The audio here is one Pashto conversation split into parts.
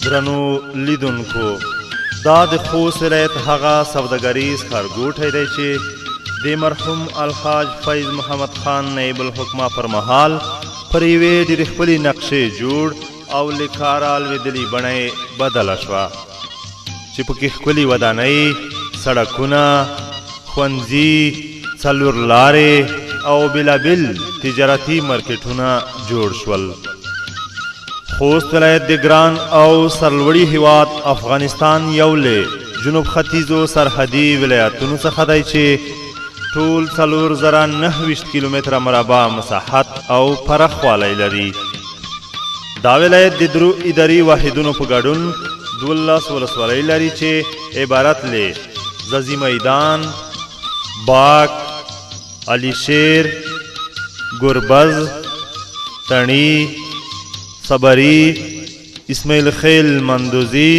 درنو لیدونکو، دا د خوست ولایت هغه سوداګریز ښارګوټی دی چې د مرحوم الحاج فیض محمد خان نایب الحکمه پر مهال پر یوې ډېرې ښکلې نقشې جوړ او له کاره لوېدلې بڼه یې بدله شوه چې پکې ښکلې ودانۍ، سړکونه، ښوونځي، څلور لارې او بېلابېل تجارتي مارکیټونه جوړ شول. خوست ولایت د ګران او سرلوړي هیواد افغانستان یو له جنوب ختیځو سرحدي ولایتونو څخه دی چې ټول 4029 کیلومتره مربع مساحت او پراخوالی لري. دا ولایت د درو اداري واحدونو په ګډون 12 ولسوالۍ لري چې عبارت له زازي میدان، باک، علي شیر، گربز، تڼي، صبري، اسماعیل خیل مندوزي،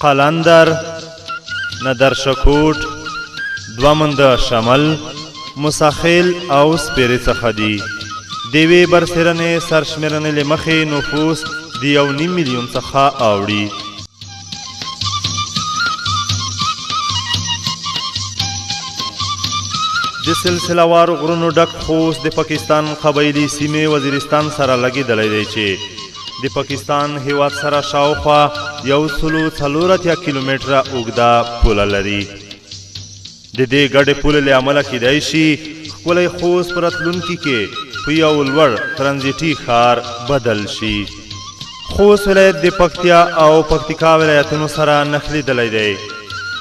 قلندر، ندرشکوټ، دوامنده شمل، مساخیل او سپیرې څخه دي. د یوې برسېرنې سرشمېرنې له مخې نفوس د 1.5 میلیون څخه اوړي. د سلسله وارو غرونو ډک خوست د پاکستان قبایلي سیمې وزیرستان سره لګېدلی دی چې د پاکستان هیواد سره شاوخوا 140 کیلومتره اوږده پوله لري. د دې ګډې پولې له امله کیدای شي ښکلی خوست په راتلونکي کې په یو لوړ ترانزیټي ښار بدل شي. خوست ولایت د پکتیا او پکتیکا ولایتونو سره نښلېدلی دی.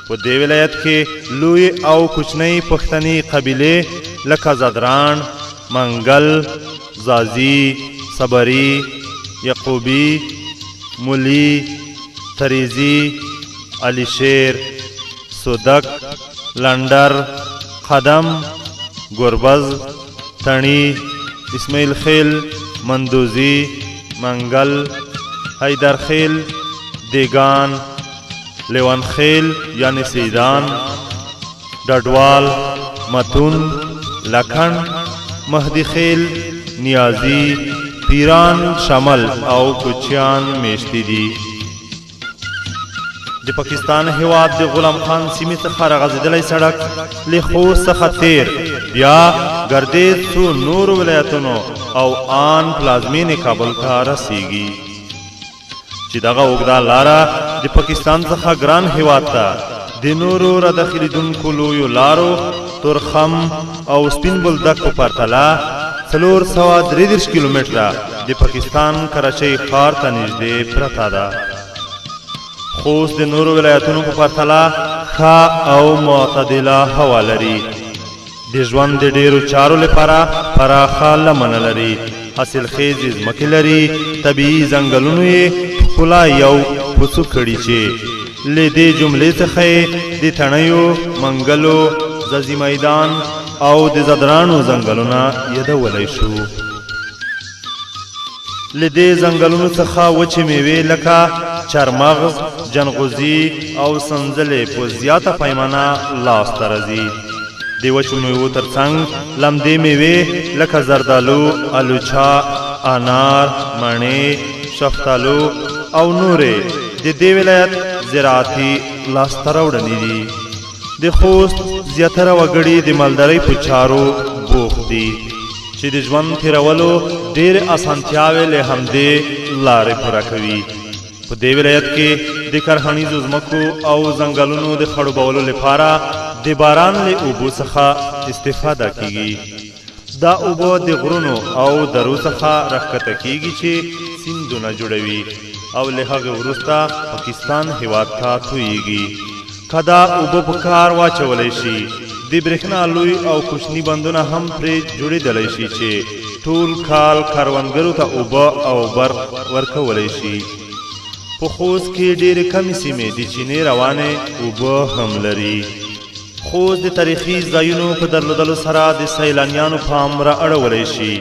په دې ولایت کې لوی او کوچنۍ پښتني قبیلې لکه زدران، منګل، زازي، صبري، یعقوبي، مولي، تریزي، علي شیر، سودک، لندر، قدم، گربز، تڼي، اسماعیل خیل، مندوزي، منګل، حیدرخیل، دیگان، لیوان خیل یعنی سیدان، ډډوال، متون، لکھن، مهدی خیل، نیازی، پیران شمل او کوچیان میشتی دي. د پاکستان هیواد د غلام خان سیمې څخه راغځېدلی سړک له خوست څخه تیر بیا ګردیز څو نورو ولایتونو او آن پلازمینې کابل ته رسیږي چې دغه اوږده لاره د پاکستان څخه ګران هیواد ته د نورو راداخلېدونکو لویو لارو تورخم او سپین بولدک په پرتله 433 کیلومتره د پاکستان کراچۍ ښار ته نږدې پرته ده. خوست د نورو ولایتونو په پرتله ښه او معتدله هوا لري. د ژوند د ډیرو چارو لپاره پراخه لمنه لري. حاصلخیزې ځمکې لري. طبیعي ځنګلونو یې ښکلا یو پوڅو کړي چې له دې جملې څخه یې د تڼیو، منګلو، زازي میدان او د زدرانو ځنګلونه یادولی شو. له دې ځنګلونو څخه وچې میوې لکه چارمغز، جنغوزي او سنځلې په زیاته پیمانه لاسته راځي. د وچو میوو ترڅنګ لمدې میوې لکه زردالو، الوچا، انار، مڼې، شفتالو او نورې د دې ولایت زراعتي لاسته راوړنې دي. د خوست زیاتره وګړي د مالدارۍ په چارو بوخت دي چې د ژوند تېرولو ډېرې اسانتیاوې له همدې لارې پوره کوي. په دې ولایت کې د کرهنیزو ځمکو او ځنګلونو د خړوبولو لپاره د باران له اوبو څخه استفاده کیږي. دا اوبه د غرونو او درو څخه راښکته کیږي چې سیندونه جوړوي او له هغې وروسته پاکستان هیواد ته تویږي. که دا اوبه په کار واچولی شي د برېښنا لوی او کوچني بندونه هم پرې جوړېدلی شي چې ټول کال کروندګرو ته اوبه او برق ورکولی شي. په خوست کې ډېرې کمې سیمې د چینې روانې اوبه هم لري. خوست د تاریخي ځایونو په درلودلو سره د سیلانیانو پام را اړولی شي.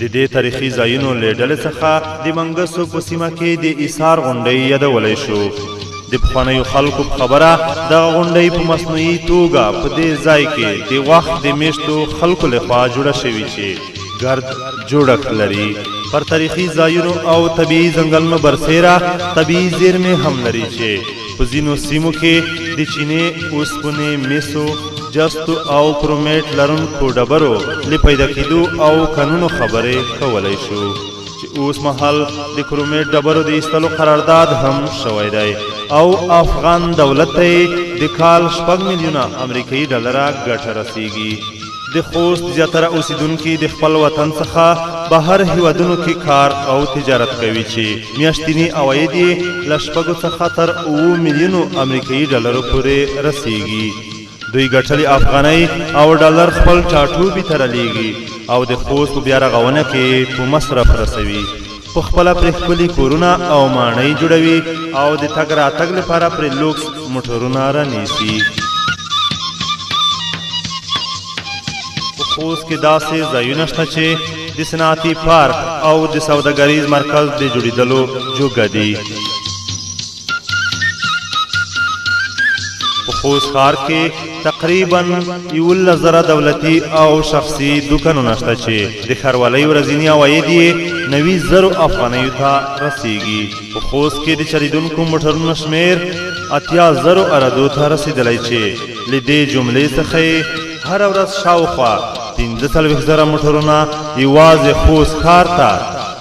د دې تاریخي ځایونو له ډلې څخه د منګسو په سیمه کې د ایثار غونډۍ یادولی شو. د پخوانیو خلکو په خبره دغه غونډۍ په مصنوعي توګه په دې ځای کې د وخت د میشتو خلکو لخوا جوړه شوې چې ګرد جوړښت لري. پر تاریخي ځایونو او طبیعي ځنګلونو برسېره طبیعي زیرمې هم لري چې په ځینو سیمو کې د چینې، اوسپنې، مسو، جستو او کرومیټ لرونکو ډبرو له پیدا کېدو او کانونو خبرې کولی شو چې اوس مهال د کرومیټ ډبرو د ایستلو قرارداد هم شوی دی او افغان دولت ته د کال 6 میلیونه امریکایي ډالره ګټه رسیږي. د خوست زیاتره اوسیدونکي د خپل وطن څخه بهر هیوادونو کې کار او تجارت کوي چې میاشتني عواید یې له 6 څخه تر 7 میلیونو امریکایي ډالرو پورې رسیږي. دوی ګټلې افغانۍ او ډالر خپل ټاټوبي ته رالېږي او د خوست په بیا رغونه کې په مصرف رسوي. په خپله پرې ښکلي کورونه او ماڼۍ جوړوي او د تګ راتګ لپاره پرې لوکس موټرونه رانیسي. په خوست کې داسې ځایونه شته چې د صنعتي پارک او د سوداګریز مرکز د جوړېدلو جوګه دي. په خوست ښار کې تقریبا 11,000 دولتي او شخصي دوکانونه شته چې د ښاروالۍ ورځني عواید یې 90,000 افغانیو ته رسیږي. په خوست کې د چلیدونکو موټرونو شمېر 80,000 عرضو ته رسېدلی چې له دې جملې څخه یې هره ورځ شاوخوا 45,000 موټرونه یوازې خوست ښار ته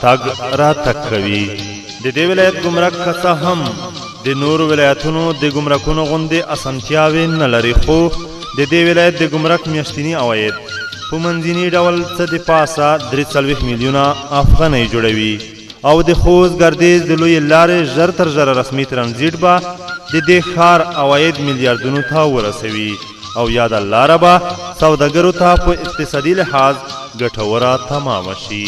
تګ راتګ کوي. د دې ولایت ګمرک که څه هم د نورو ولایتونو د ګمرکونو غوندې اسانتیاوې نه لري، خو د دې ولایت د ګمرک میاشتني عواید په منځني ډول څه د پاسه 43 میلیونه افغانۍ جوړوي او د خوست ګردیز د لویې لارې ژر تر ژره رسمي ترانزیټ به د دې ښار عواید میلیاردونو ته ورسوي او یا د لاره به سوداګرو ته په اقتصادي لحاظ ګټوره تمامه شي.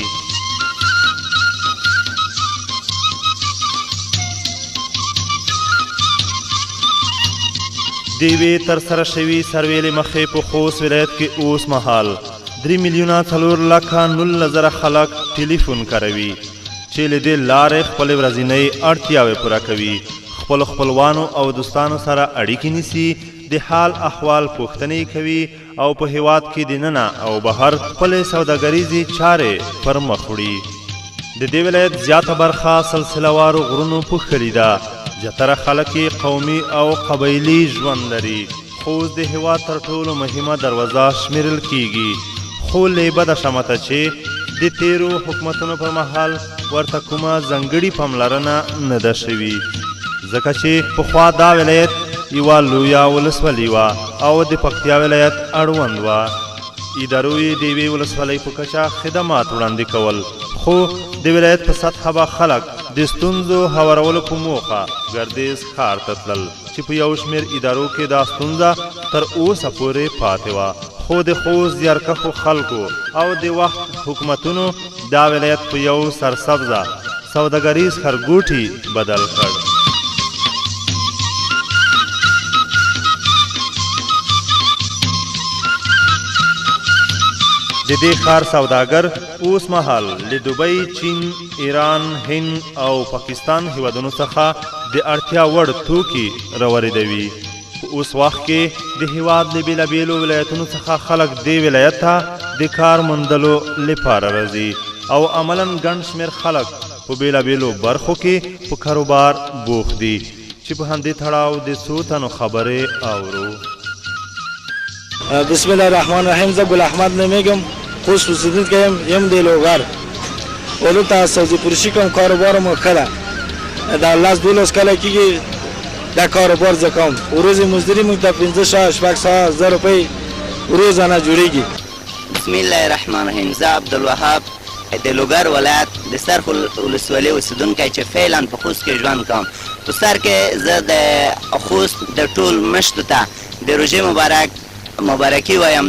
د یوې ترسره شوي سروې له مخې په خوست ولایت کې اوس مهال 3,4,19,000 خلک ټلیفون کاروي چې له دې لارې خپلې ورځنۍ اړتیاوې پوره کوي، خپلو خپلوانو او دوستانو سره اړیکې نیسي، د حال احوال پوښتنې کوي او په هیواد کې دننه او بهر خپلې سوداګریزې چارې پر مخ وړي. د دې ولایت زیاته برخه سلسله وارو غرونو پوښلې ده. زیاتره خلک یې قومي او قبایلي ژوند لري. خوست د هیواد تر ټولو مهمه دروازه شمیرل کیږي، خو له بده شمته چې د تیرو حکومتونو پر مهال ورته کومه ځانګړې پاملرنه نه ده شوې، ځکه چې پخوا دا ولایت یوه لویه ولسوالي وه او د پکتیا ولایت اړوند وه. ادارو یې د یوې ولسوالۍ په کچه خدمات وړاندې کول، خو د ولایت په سطحه به خلک د ستونزو هوارولو په موخه ګردیز ښار ته تلل چې په یو شمېر ادارو کې دا ستونزه تر اوسه پورې پاتې وه، خو د خوست زیارکښو خلکو او د وخت حکومتونو دا ولایت په یو سرسبزه سوداګریز ښارګوټي بدل کړ. د دې ښار سوداګر اوس مهال له دوبۍ، چین، ایران، هند او پاکستان هیوادونو څخه د اړتیا وړ توکي راوریدوي. په اوس وخت کې د هیواد له بېلابېلو ولایتونو څخه خلک دې ولایت ته د کار موندلو لپاره راځي او عملاً ګڼ شمېر خلک په بېلابېلو برخو کې په کاروبار بوخت دي چې په همدې تړاو د څو تنو خبرې اورو. بسم الله الرحمن الرحیم. زه ګل احمد نومیږم، خوست اوسېدونکی یم د لوګر. ولته سبزي فروشي کوم، کاروبار مو ښه ده. دا 10-12 کاله کېږي دا کاروبار زه کوم. ورځې مزدوري موږ ته 15,000 روپۍ روزانه جوړېږي. بسم الله الرحمن الرحیم. زه عبدالوهاب د لوګر ولایت د سرخ ولسوالۍ اوسېدونکی چې فعلا په خوست کې ژوند کوم. په سر کې زه د خوست د ټول مشتو ته د روژې مبارکي وایم.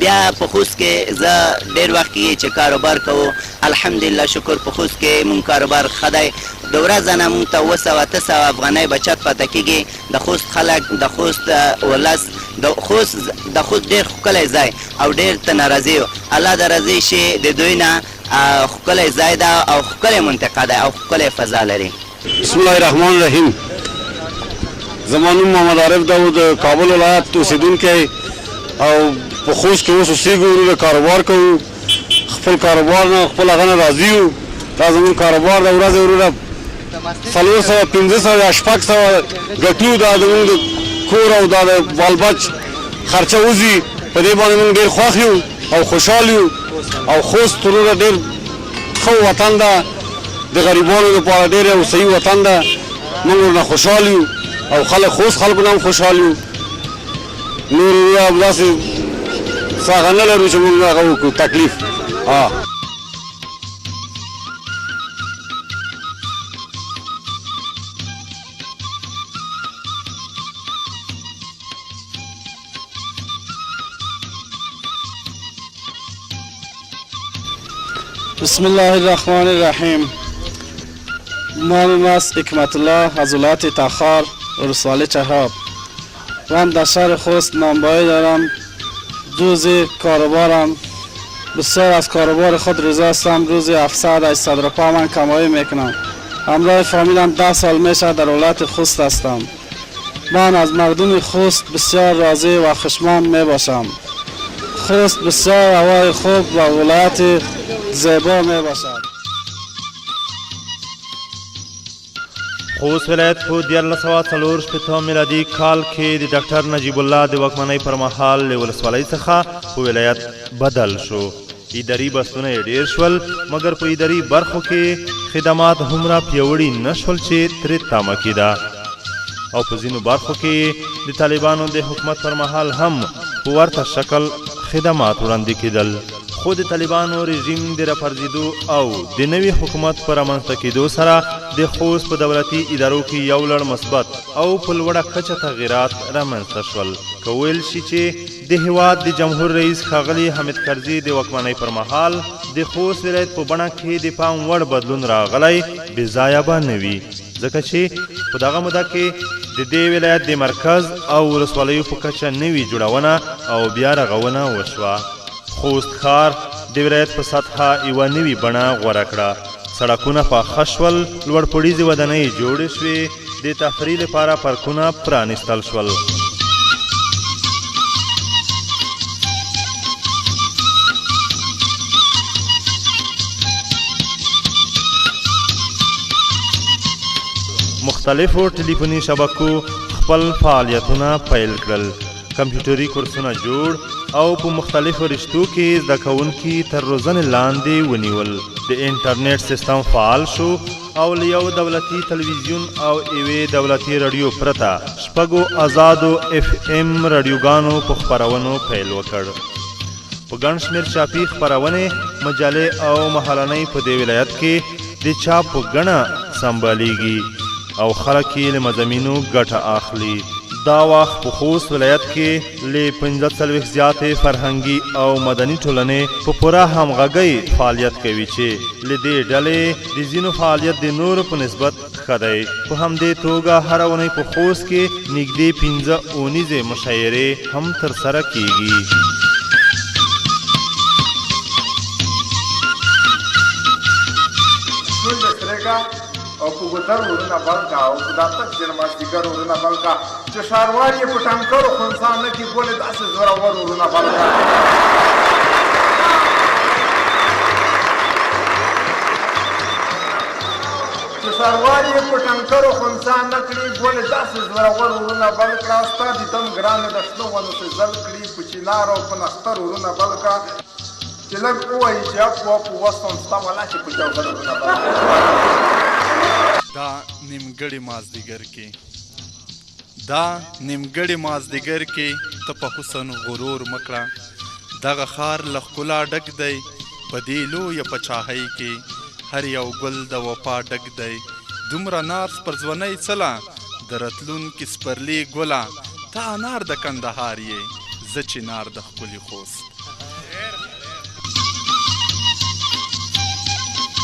بیا په خوست کې زه ډېر وخت کې چې کاروبار کوو، الحمدلله شکر په خوست کې مونږ کاروبار ښه دی. د ورځه نه مونږ ته 200-800 افغانۍ بچت پاته کېږي. د خوست خلک، د خوست ولس، د خوست ډېر ښکلی ځای او ډېر ته ناراضي یو. الله د راضي شي د دوی نه. ښکلی ځای ده او ښکلی منطقه ده او ښکلی فضا لري. بسم الله الرحمن الرحیم. زما نوم محمد عارف داود، کابل ولایت اوسېدونکی او په خوست کې اوس اوسېږو، د کاروبار کوو. خپل کاروبار نه خپل هغه نه راضي یو. دا زموږ کاروبار د ورځې وروره 400 500 یا 600 ګټو. دا زموږ د کور او دا د بال بچ خرچه وځي. په دې باندې موږ ډېر خوښ یو او خوشحال یو. او خوست وروره ډېر ښه وطن ده، د غریبانو لپاره ډېر یو صحیح وطن ده. موږ ورنه خوشحال یو او خوست خلکو نه هم خوشحال یو. نور وروره داسې څه هغه نه لرو چې موږ هغه وکړو تکلیف. بسم الله الرحمن الرحیم. نام است حکمت الله از ولایت تخار ولسوالی چهاب. من در شهر خوست نانبایی دارم. روزی کاروبارم بسیار از کاروبار خود رضا هستم. روزی 700 روپا من کمایی میکنم. همراه فامیلم 10 سال میشه در ولایت خوست هستم. من از مردم خوست بسیار راضی و خوشمند میباشم. خوست بسیار هوای خوب و ولایت زیبا می باشد. خوست ولایت په 1940 میلادي کال کې د ډاکټر نجیب الله د واکمنۍ پر مهال له ولسوالۍ څخه په ولایت بدل شو. اداري بستونه یې ډېر شول، مګر په اداري برخو کې خدمات هومره پیاوړي نه شول چې ترې تمه کېده. او په ځینو برخو کې د طالبانو د حکومت پر مهال هم په ورته شکل خدمات وړاندې کېدل. خو د طالبانو رژیم د راپرځېدو او د نوي حکومت په رامنځته کېدو سره د خوست په دولتي ادارو کې یو لړ مثبت او په لوړه کچه تغییرات رامنځته شول. که ویل شي چې د هیواد د جمهور رئیس ښاغلي حامد کرزي د واکمنۍ پر مهال د خوست ولایت په بڼه کې د پام وړ بدلون راغلی، بې ځایه به نه وي، ځکه چې په دغه موده کې د دې ولایت د مرکز او ولسوالیو په کچه نوي جوړونه او بیا رغونه وشوه. خوست ښار د ولایت په سطحه یوه نوي بڼه غوره کړه. سړکونه پاخه شول، لوړ پوړیزې ودانۍ جوړې شوې، د تفریح لپاره پارکونه پرانیستل شول. مختلفو ټلیفوني شبکو خپل فعالیتونه پیل کړل. کمپیوټري کورسونه جوړ او په مختلفو رشتو کې زده کوونکي تر روزنې لاندې ونیول. د انټرنیټ سیستم فعال شو او له یو دولتي تلویزیون او یوې دولتي رادیو پرته 6 آزادو FM رادیوګانو په خپرونو پیل وکړ. په ګڼ شمېر چاپي خپرونې، مجلې او محلنۍ په دې ولایت کې د چاپ په ګڼه سمبالیږي او خلک یې له مضامینو ګټه اخلي. دا وخت په خوست ولایت کې له 45 زیاتې فرهنګي او مدني ټولنې په پوره همغږۍ فعالیت کوي چې له دې ډلې د ځینو فعالیت د نورو په نسبت ښه دی. په همدې توګه هره اونۍ په خوست کې نږدې 15 اونیزې مشاعرې هم ترسره کیږي. او په ګوتر ورونه بلکه او په داتک جنمازدیګر ورونه بلکه چې ښاروال یې په ټانکرو خنثی نه کړي ګولې داسې زورور ورونه بلکه چې ښاروال یې په ټانکرو خنثی نه کړي ګولې داسې زورور ورونه بل کړه. ستا د دم ګرانه د شنو ونو څه زل کړي په چینار او په نښتر ورونه بلکه چې لږ ووایي چې اپ وپ وستم ستا ولا چې په چوکر ورونه بلکه دا نیمګړی مازدیګر کې ته په حسن غرور مکړه. دغه ښار له ښکلا ډک دی، په دې لویه پاچاهۍ کې هر یو ګل د وفا ډک دی. دومره ناز پر ځوانۍ څله د راتلونکي سپرلي ګله، ته انار د کندهار یې، زه چنار د ښکلي خوست.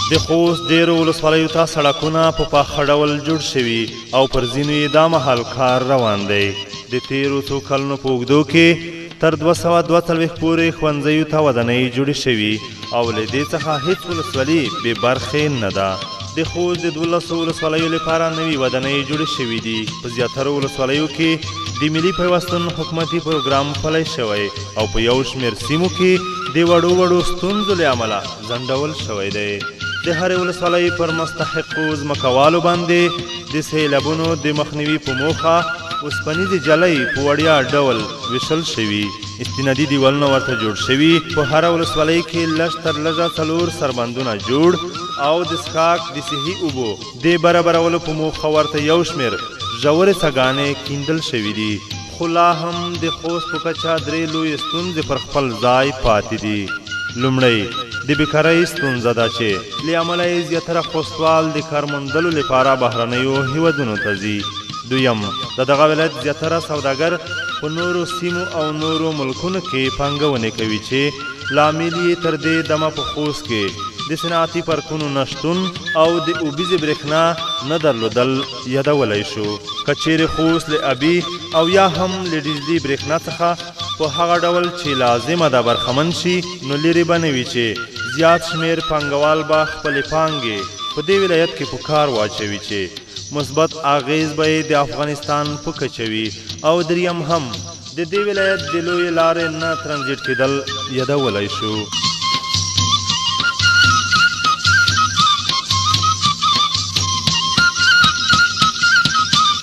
د خوست ډېرو ولسوالیو ته سړکونه په پاخه ډول جوړ شوي او پر ځینو یې دا مهال کار روان دی. د تېرو څو کلونو په اوږدو کې تر 242 پورې ښوونځیو ته ودانۍ جوړې شوي او له دې څخه هیڅ ولسوالي بې برخې نه ده. د خوست د 12 ولسوالیو لپاره نوي ودانۍ جوړې شوي دي. په زیاترو ولسوالیو کې د ملي پیوستون حکومتي پروګرام پلی شوی او په یو شمېر سیمو کې د وړو ستونزو له امله ځنډول شوی دی. د هرې ولسوالۍ پر مستحقو ځمکوالو باندې د سیلابونو د مخنیوي په موخه اوسپنیزې جلۍ په وړیا ډول ویشل شوي. استنادي دیوالونه ورته جوړ شوي. په هره ولسوالۍ کې لږ تر لږه 4 سربندونه جوړ او د څښاک د صحي اوبو د برابرولو په موخه ورته یو شمېر ژورې څاګانې کیندل شوي دي. خو لا هم د خوست په کچه 3 لویې ستونزې پر خپل ځای پاتې دي. لومړی د بیکارۍ ستونزه ده چې له امله یې زیاتره خوستوال د کار موندلو لپاره بهرنیو هیوادونو ته ځي. دویم د دغه ولایت زیاتره سوداګر په نورو سیمو او نورو ملکونو کې پانګونې کوي چې لامل یې تر دې دمه په خوست کې د صنعتي پارکونو نشتون او د اوبیزې برېښنا نه درلودل یادولی شو. که چیرې خوست له ابي او یا هم له ډیزلي برېښنا څخه په هغه ډول چې لازمه ده برخمن شي نو لرې به نه وي چې زیات شمېر پانګوال به خپلې پانګې په دې ولایت کې په کار واچوي چې مثبت اغیز به یې د افغانستان په کچه وي. او دریم هم د دې ولایت د لویې لارې نه ترانزیټ کېدل یادولی شو.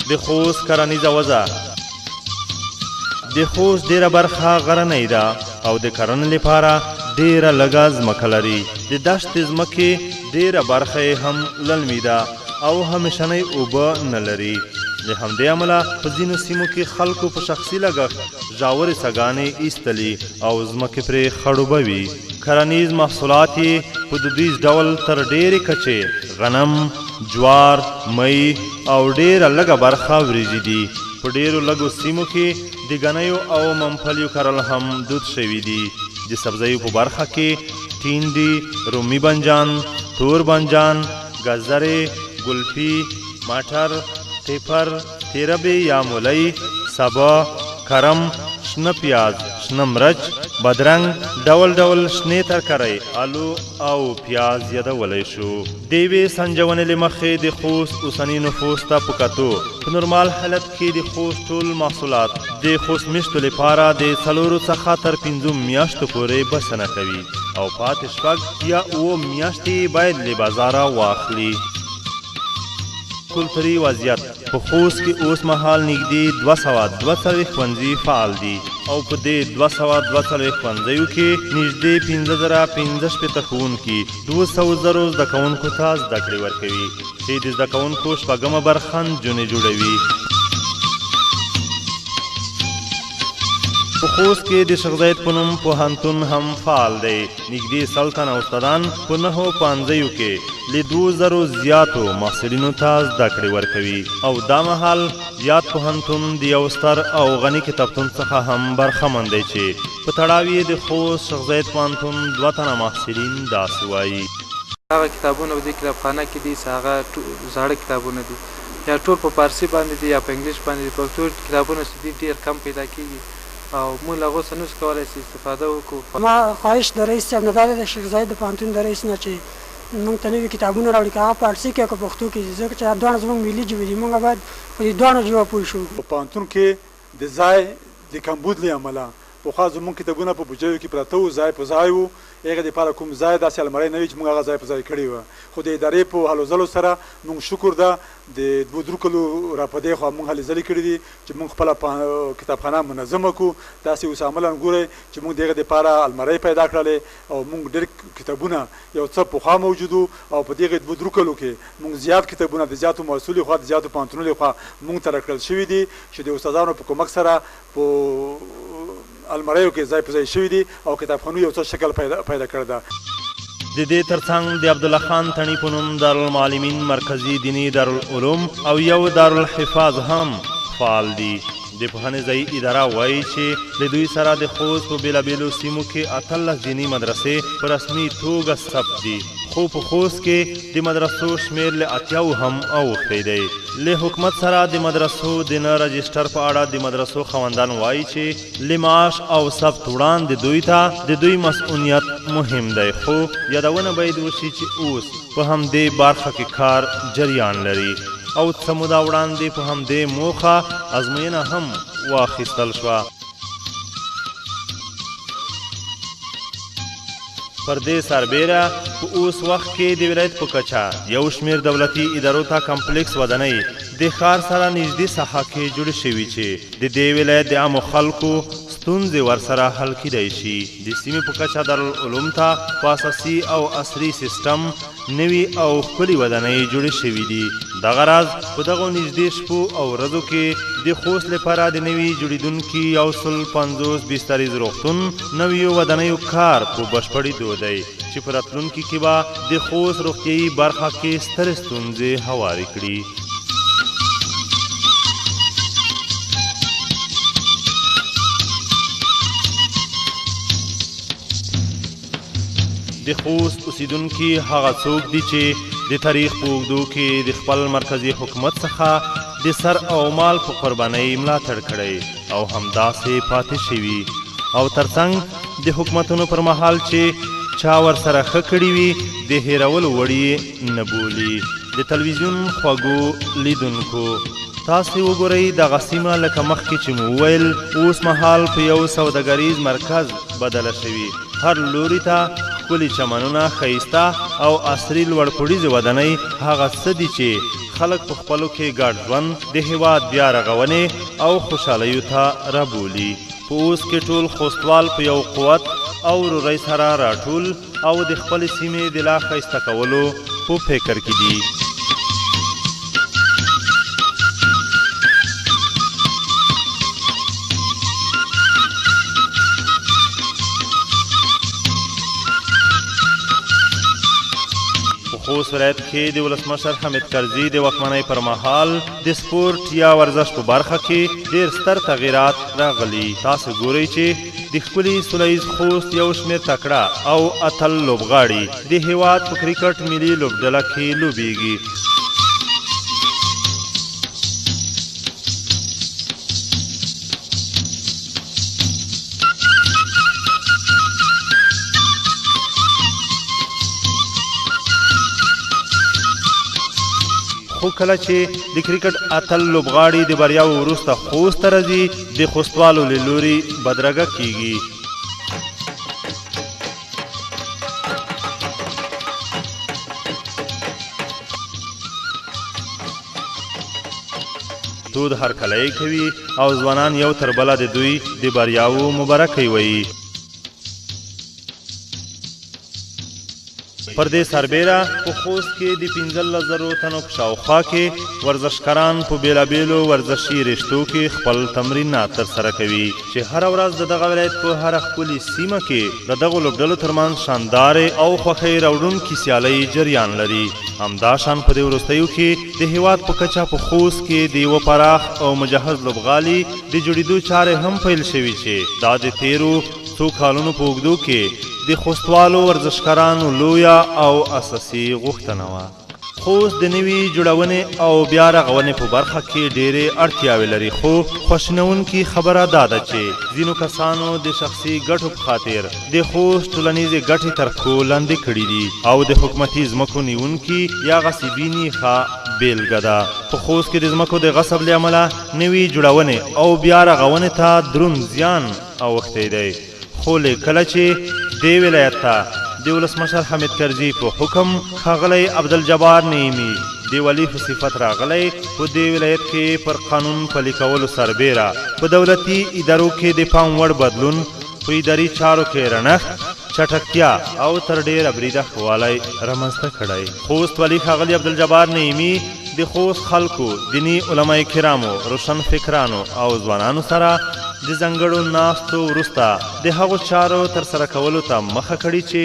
د خوست کرنیزه وضع. د خوست ډیره برخه غرنۍ ده او د کرنې لپاره ډیره لږه ځمکه لري. د دښتې ځمکې ډیره برخه یې هم للمي ده او همیشنۍ اوبه نه لري. د همدې امله په ځینو سیمو کې خلکو په شخصي لګښت ژورې څاګانې ایستلي او ځمکې پرې خړوبه وي. کرنیز محصولات یې په دودیز ډول تر ډیرې کچې غنم، جوار، مۍ او ډیره لږه برخه وریجې دي. په ډیرو لږو سیمو کې د ګنیو او ممپلیو کرل هم دود شوي دي. د سبزیو په برخه کې ټینډي، رومي بنجان، تور بنجان، ګازرې، ګلپي، مټر، ټیپر، تیربې یا مولی، سبا، کرم، شنه پیاز، شنه مرچ، بادرنګ، ډول ډول شنې ترکارۍ، آلو او پیاز یادولی شو. د یوې سنجونې له مخې د خوست اوسني نفوس ته په کتو په نورمال حالت کې د خوست ټول محصولات د خوست میشتو لپاره د 4 څخه تر 5 میاشتو پورې بسنه کوي او پاتې 6 یا 7 میاشتې باید له بازاره واخلي. کلتوري وضعیت. په خوست کې اوس مهال نږدې 242 ښوونځي فعال دي او په دې 242 ښوونځیو کې نږدې 15,065 ښوونکي 200,000 زده کوونکو ته زده کړې ورکوي چې د زده کوونکو 6مه برخه نجونې جوړوي. په خوست کې د شیخ زاید په نوم پوهنتون هم فعال دی. نږدې 100 تنه استادان په 9 ښوونځیو کې له 2000 زیاتو محصلینو ته زده کړې ورکوي او دا مهال یاد پوهنتون د یو ستر او غني کتابتون څخه هم برخمن دی چې په تړاو یې د خوست شیخ زاید پوهنتون 2 تنه محصلین داسې وایي. هغه کتابونه په دې کتابخانه کې دي چې هغه زاړه کتابونه دي یا ټول په فارسي باندې دي یا په انګلیش باندې دي. پښتو کتابونه چې دي ډېر کم پیدا کېږي او موږ له هغو څخه نشو کولی چې استفاده وکړو. ما خواهش د رئیس صاحب نه دا دی د شیخ زاید د پوهنتون د رئیس نه چې موږ ته نوي کتابونه راوړي که هغه فارسي کې که پښتو کې ځکه چې دواړه زموږ ملي ژبې دي. موږ باید په دې دواړو ژبو پوه شو. په پوهنتون کې د ځای د کمبود له امله پخوا زموږ کتابونه په بوجیو کې پراته وو، ځای په ځای وو. هغه دپاره کوم ځای داسې المارۍ نه وي چې موږ هغه ځای په ځای کړی وه. خو د ادارې په هلو ځلو سره موږ شکر ده د 2-3 کلو را په دې خوا موږ هلې ځلې کړي دي چې موږ خپله کتابخانه منظمه کړو. داسې اوس عملا ګورئ چې موږ د هغې دپاره المارۍ پیدا کړلې او موږ ډېر کتابونه یو څه پخوا موجود وو او په دغې 2-3 کلو کې موږ زیات کتابونه د زیاتو محصلو لخوا د زیاتو پوهنتونونو لخوا موږ ته راکړل شوي دي چې د استادانو په کومک سره په الماریو کې ځای په ځای شوي دي او کتابخانو یو څه شکل پیدا کړی ده. د دې ترڅنګ د عبدالله خان تڼي په نوم دارالمعلمین مرکزي دیني دارالعلوم او یو دارالحفاظ هم فعال دي. د پوهنې ځایي اداره وایي چې د دوی سره د خوست په بېلابېلو سیمو کې 18 دیني مدرسې په رسمي توګه ثبت دي. خو په خوست کې د مدرسو شمېر له 80 هم اوښتی دی. له حکومت سره د مدرسو د نه رجسټر په اړه د مدرسو خاوندان وایي چې له معاش او ثبت وړاندې دوی ته د دوی مسؤلیت مهم دی. خو یادونه باید وشي چې اوس په همدې برخه کې کار جریان لري. او څه موده وړاندې په همدې موخه ازموینه هم واخیستل شوه. پر دې سربیره په اوس وخت کې د ولایت په کچه یو شمېر دولتي ادارو ته کمپلیکس ودانۍ د ښار سره نږدې ساحه کې جوړې شوي چې د دې ولایت د عامو خلکو ستونزې ورسره حل کیدای شي. د سیمې په کچه دارالعلوم ته په اساسي او عصري سیسټم نوي او ښکلي ودانۍ جوړې شوي دي. دغه راز په دغو نږدې شپو او ورځو کې د خوست لپاره د نوي جوړېدونکي 150 بستریز روغتون نویو ودانیو کار په بشپړېدو دی چې په راتلونکي کې به د خوست روغتیایي برخه کې سترې ستونزې هوارې کړي. د خوست اوسیدونکي هغه څوک دي چې د تاریخ په اوږدو کې د خپل مرکزي حکومت څخه د سر او مال په قربانۍ ملاتړ کړی او همداسې پاتې شوي او ترڅنګ د حکومتونو پر مهال چې چا ورسره ښه کړي وي د هېرولو وړ یې نه بولي. د تلویزیون خوږو لیدونکو تاسې وګورئ دغه سیمه لکه مخکې چې مو وویل اوس مهال په یو سوداګریز مرکز بدله شوي. هر لوري ته ښکلي چمنونه، ښایسته او عصري لوړپوړیزې ودانۍ هغه څه دي چې خلک په خپلو کې ګډ ژوند د هېواد بیا رغونې او خوشحالیو ته رابولي. په اوس کې ټول خوستوال په یو قوت او ورورۍ سره راټول او د خپلې سیمې د لا ښایسته کولو په فکر کې دي. خوست ولایت کې د ولسمشر حامد کرزي د واکمنۍ پر مهال د سپورټ یا ورزش په برخه کې ډېر ستر تغیرات راغلي. تاسو ګورئ چې د ښکلي سولیز خوست یو شمېر تکړه او اتل لوبغاړي د هېواد په کرکټ ملي لوبډله کې لوبیږي. خو کله چې د کرکټ اتل لوبغاړي د بریاو وروسته خوست ته راځي د خوستوالو له لوري بدرګه کیږي. تود هرکلی کوي او ځوانان یو تر بله د دوی د بریاو مبارکۍ وایي. پر دې سربیره په خوست کې د 15,000 تنو په شاوخوا کې ورزشکاران په بېلابېلو ورزشي رشتو کې خپل تمرینات ترسره کوي چې هره ورځ د دغه ولایت په هره ښکلې سیمه کې د دغو لوبډلو ترمنځ شاندارې او خوښۍ راوړونکي سیالۍ جریان لري. همداشان په دې وروستیو کې د هېواد په کچه په خوست کې د یوه پراخ او مجهز لوبغالي د جوړېدو چارې هم پیل شوي چې دا د تېرو څو کالونو په اوږدو کې د خوستوالو ورزشکارانو لویه او اساسي غوښتنه وه. خوست د نوي جوړونې او بیا رغونې په برخه کې ډېرې اړتیاوې لري، خو خواشینونکې خبره دا ده چې ځینو کسانو د شخصي ګټو په خاطر د خوست ټولنیزې ګټې تر پښو لاندې کړي دي او د حکومتي ځمکو نیونکي یا غصبینې ښه بیلګه ده. په خوست کې د ځمکو د غصب له امله نوي جوړونې او بیا رغونې ته دروند زیان اوښتی دی. خو کله چې دې ولایت ته د ولسمشر حامد کرزي په حکم ښاغلی عبدالجبار نعیمي د ولي په صفت راغلی په دې ولایت کې پر قانون پلي کولو سربیره په دولتي ادارو کې د پام وړ بدلون، په اداري چارو کې رڼښت، چټکتیا او تر ډېره بریده ښه والی رامنځته کړی. خوست ولي ښاغلي عبدالجبار نعیمي د خوست خلکو، دیني علما کرامو، روشن فکرانو او ځوانانو سره د ځانګړو ناستو وروسته د هغو چارو ترسره کولو ته مخه کړې چې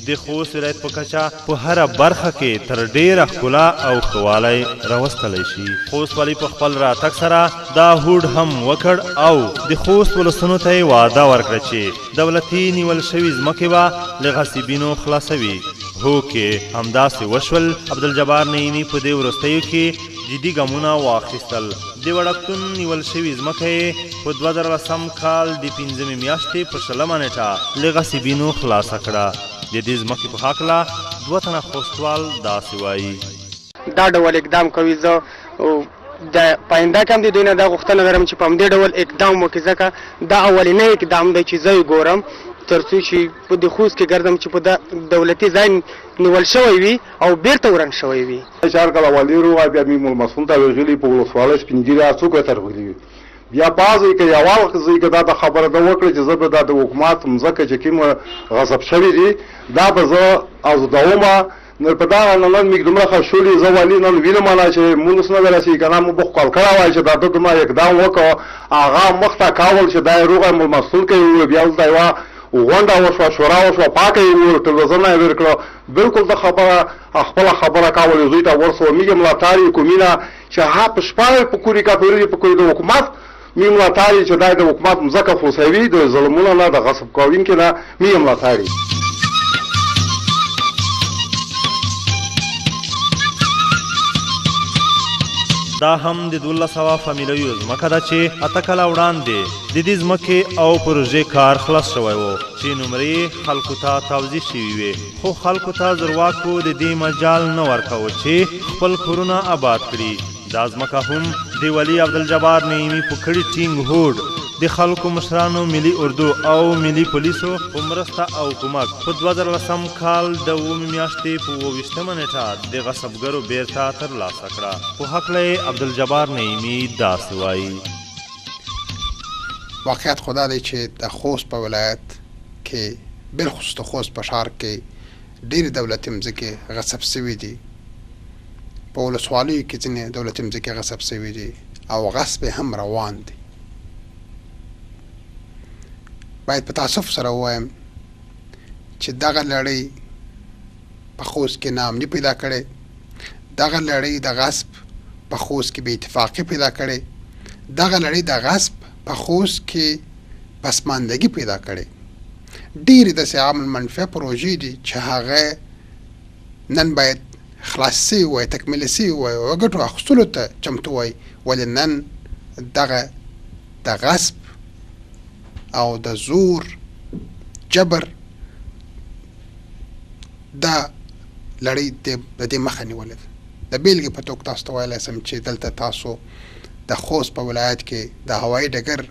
د خوست ولایت په کچه په هره برخه کې تر ډېره ښکلا او ښه والی راوستلی شي. خوست والي په خپل راتګ سره دا هوډ هم وکړ او د خوست ولسونو ته یې وعده ورکړه چې دولتي نیول شوي ځمکې به له غصبینو خلاصوي. هوکې همداسې وشول. عبدالجبار نعیمي په دې وروستیو کې جدي ګامونه واخیستل. د وړکتون نیول شوي ځمکه یې په 2010 کال د 5مې میاشتې په 20 نیټه له غصبینو خلاصه کړه. د دې ځمکې په هکله 2 تنه خوستوال داسې وایي: دا ډول اقدام کوي زه او د پاینده کم دی دوی نه دا غوښتنه لرم چې په همدې ډول اقدام وکړي ځکه دا اولنی اقدام دی چې زه یې ګورم تر څو چې په د خوست کې ګرځم چې په دولتي ځای نیول شوی وي او بیرته وران شوی وي. چار کله والي روغه بیا مې مولمسون ته ویلي په ولسوالۍ سپین ږیري څوک یې ترغلي وي بیا بعضې که یوه وخت زه که دا د خبره ده وکړه چې زه به دا د حکومت مځکه چې کومه غصب شوي دي دا به زه ازدومه نو په دغه نن مې دومره ښه شولې زه والي نن وینم چې مونږ نه به رسېږي که نه مو به خو کال کړی وای چې دا ده دومره اقدام وکړه هغه مخ ته کول چې دا یې روغه مولمسون کوي بیا دلته یوه غونډه وشوه شورا وشوه پاکه یې وویل تلویزیون یې ویل کړه بلکل د خبره خپله خبره کوله زوی ته ورسوه مې یې ملاتړ یې کومینه چې هغه په شپه یې په کوري کاپېري په کوري د حکومت مې ملاتړ یې چې دا د حکومت مځکه خصوصوي د ظلمونو نه د غصب کوونکي نه مې یې ملاتړ یې. دا هم د 1200 فامیلیو ځمکه ده چې اته کاله وړاندې د دې ځمکې او پروژې کار خلاص شوی و چې نمرې خلکو ته توضیح شوي وې خو خلکو ته زورواکو د دې مجال نه ورکاوه چې خپل کورونه آباد کړي. دا ځمکه هم د ولي عبدالجبار نعیمي په کړي ټینګ هوډ د خلکو مشرانو ملي اردو او ملي پولیسو په مرسته او کومک په 2010 کال د اوومې میاشتې په 28مه نیټه د غصبګرو بیرته ترلاسه کړه. په هکله یې عبدالجبار نعیمي داسې وایي. واقعیت خو دا دی چې د خوست په ولایت کې بالخصوص د خوست په ښار کې ډېرې دولتي مځکې غصب سوي دي په ولسوالیو کې ځینې دولتي مځکې غصب سوي دي او غصب هم روان دي. باید په تاسف سره ووایم چې دغه لړۍ په خوست کې ناامني پیدا کړې دغه لړۍ د غصب په خوست کې بې اتفاقي پیدا کړې دغه لړۍ د غصب په خوست کې پسماندګي پیدا کړې ډېرې داسې عامل منفعه پروژې دي چې هغه نن باید خلاص سوي وای تکمیل سوي وای او ګټو اخیستلو ته چمتو وای ولې نن دغه د غصب او د زور جبر دا لړۍ د دې مخه نیولې ده. د بیلګې په توګه تاسو ته ویلی سم چې دلته تاسو د خوست په ولایت کې د هوایي ډګر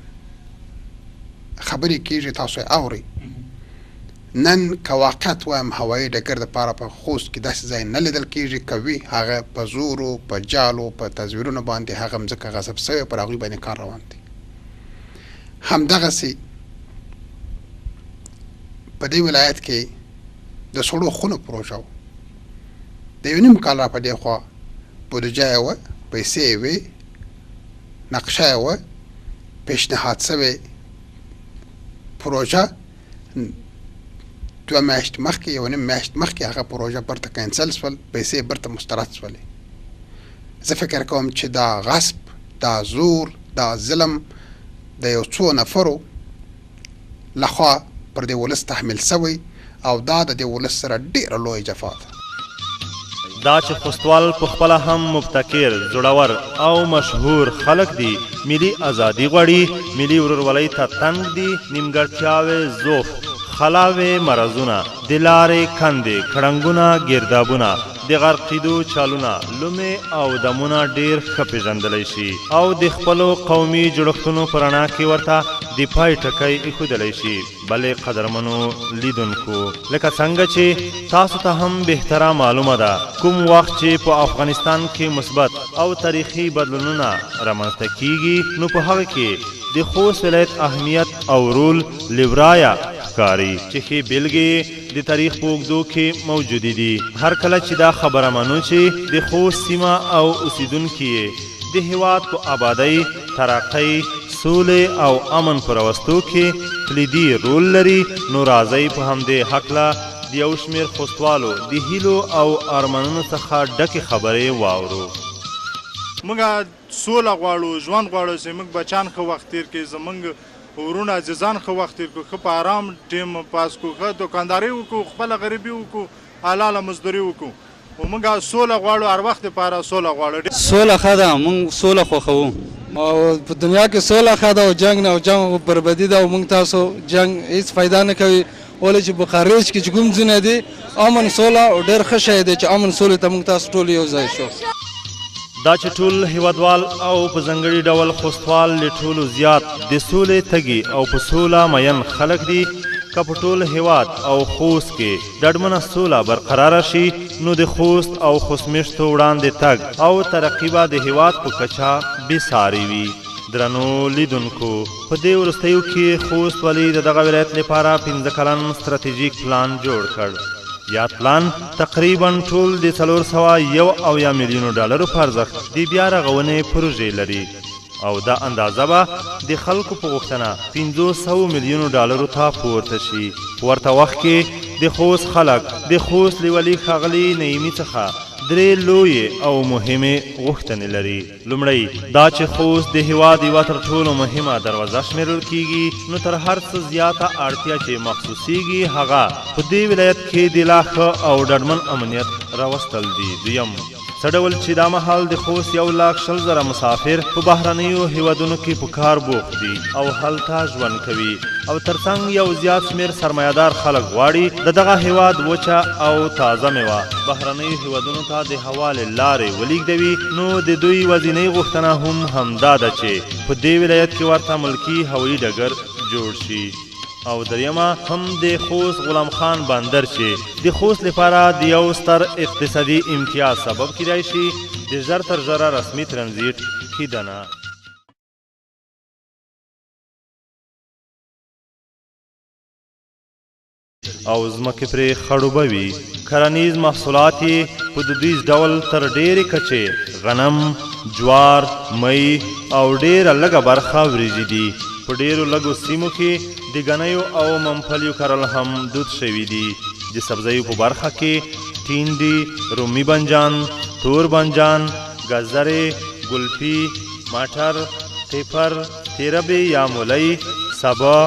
خبرې کېږي تاسو یې اورئ. نن که واقعیت وایم هوایي ډګر دپاره په خوست کې داسې ځای نه لیدل کېږي که وي هغه په زورو په جالو په تصویرونو باندې هغه مځکه غصب سوې پر هغوی باندې کار روان دی. همدغسې په دې ولایت کې د سړو خونو پروژه وه د یو نیم کال را په دې خوا بودجه یې وه پیسې یې وې نقشه یې وه پیشنهاد سوې پروژه 2 میاشتې مخکې یو نیم میاشت مخکې هغه پروژه برته کینسل سول پیسې برته مسترد سولې. زه فکر کوم چې دا غصب دا زور دا ظلم د یو څو نفرو لخوا پر دې ولس تحمیل سوی او دا د دې ولس سره ډېره لویه جفا ده. دا چې خوستوال په خپله هم مبتکر زړور او مشهور خلک دي ملي ازادي غواړي ملي ورورولۍ ته تنګ دي نیمګړتیاوې زوف خلاوې مرضونه د لارې کندې کړنګونه ګردابونه د غرقېدو چالونه لومې او دمونه ډېر ښه پېژندلی شي او د خپلو قومي جوړښتونو په رڼا کې ورته د پای ټکی ایښودلی شي. بلې قدرمنو لیدونکو لکه څنګه چې تاسو ته هم بهتره معلومه ده کوم وخت چې په افغانستان کې مثبت او تاریخي بدلونونه رامنځته کیږي نو په هغه کې د خوست ولایت اهمیت او رول لورایه ښکاري چې ښې بېلګې د تاریخ په اوږدو کې موجودې دي. هر کله چې دا خبره منو چې د خوست سیمه او اوسیدونکي یې د هېواد په آبادۍ ترقۍ سولې او امن په راوستو کې کلیدي رول لري نو راځئ په همدې هکله د یو شمېر خوستوالو د هیلو او ارمانونو څخه ډکې خبرې واورو. موږ سوله غواړو ژوند غواړو چې موږ بچیان ښه وخت تېر کړي زموږ ورونه عزیزان ښه وخت تېر کړو ښه په ارام ټیم پاس کړو ښه دوکانداري وکړو خپله غریبي وکړو حلاله مزدوري وکړو و موږ سوله غواړو هر وخت دپاره سوله غواړو. سوله ښه ده موږ سوله خوښوو او په دنیا کې سوله ښه ده او جنګ نه او جنګ بربادي ده او موږ تاسو جنګ هېڅ فایده نه کوي ولې چې په خارج کې چې کوم ځایونه دي امن سوله او ډېر ښه شی دی چې امن سولې ته موږ تاسو ټول یو ځای شو. دا چې ټول هیوادوال او په ځانګړي ډول خوستوال له ټولو زیات د سولې تږي او په سوله مین خلک دي. که په ټول هیواد او خوست کې ډډمنه سوله برقراره شي نو د خوست او خوستمېشتو وړاندې تګ او ترقي به د هیواد په کچه بېساري وي. درنو لیدونکو، په دې وروستیو کې خوست والي د دغه ولایت لپاره 15 کلن ستراتیژیک پلان جوړ کړ. یاد پلان تقریبا ټول د 471 میلیونو ډالرو په ارزښت د بیا رغونې پروژې لري او دا اندازه به د خلکو په غوښتنه 500 میلیونو ډالرو ته پورته شي. په ورته وخت کې د خوست خلک د خوست له والي ښاغلي نعیمي څخه 3 لویې او مهمې غوښتنې لري. لومړی دا چې خوست د هیواد یوه تر ټولو مهمه دروازه شمیرل کیږي، نو تر هر څه زیاته اړتیا چې محسوسیږي هغه په دې ولایت کې د لا ښه او ډاډمن امنیت راوستل دي. دویم څه ډول چې دا مهال د خوست 1,20,000 مسافر په بهرنیو هیوادونو کې په کار بوخت دي او هلته ژوند کوي او ترڅنګ یو زیات شمېر سرمایهدار خلک غواړي د دغه هیواد وچه او تازه میوه بهرنیو هیوادونو ته د هوا له لارې ولېږدوي، نو د دوی ورځنۍ غوښتنه هم همدا ده چې په دې ولایت کې ورته ملکي هوایي ډګر جوړ شي. او دریمه هم د خوست غلام خان بندر چې د خوست لپاره د یو ستر اقتصادي امتیاز سبب کیدای شي د ژر تر ژره رسمي ترانزیت کیدنه. او ځمکې پرې خړوبه وي. کرنیز محصولات یې په دودیز ډول تر ډېرې کچې غنم، جوار، مۍ او ډېره لږه برخه وریجې دي. په ډېرو لږو سیمو کې د ګنیو او ممپلیو کرل هم دود شوي دي. د سبزیو په برخه کې ټینډي، رومي بنجان، تور بنجان، ګازرې، ګلپي، مټر، ټیپر، تیربې یا مولی، سبا،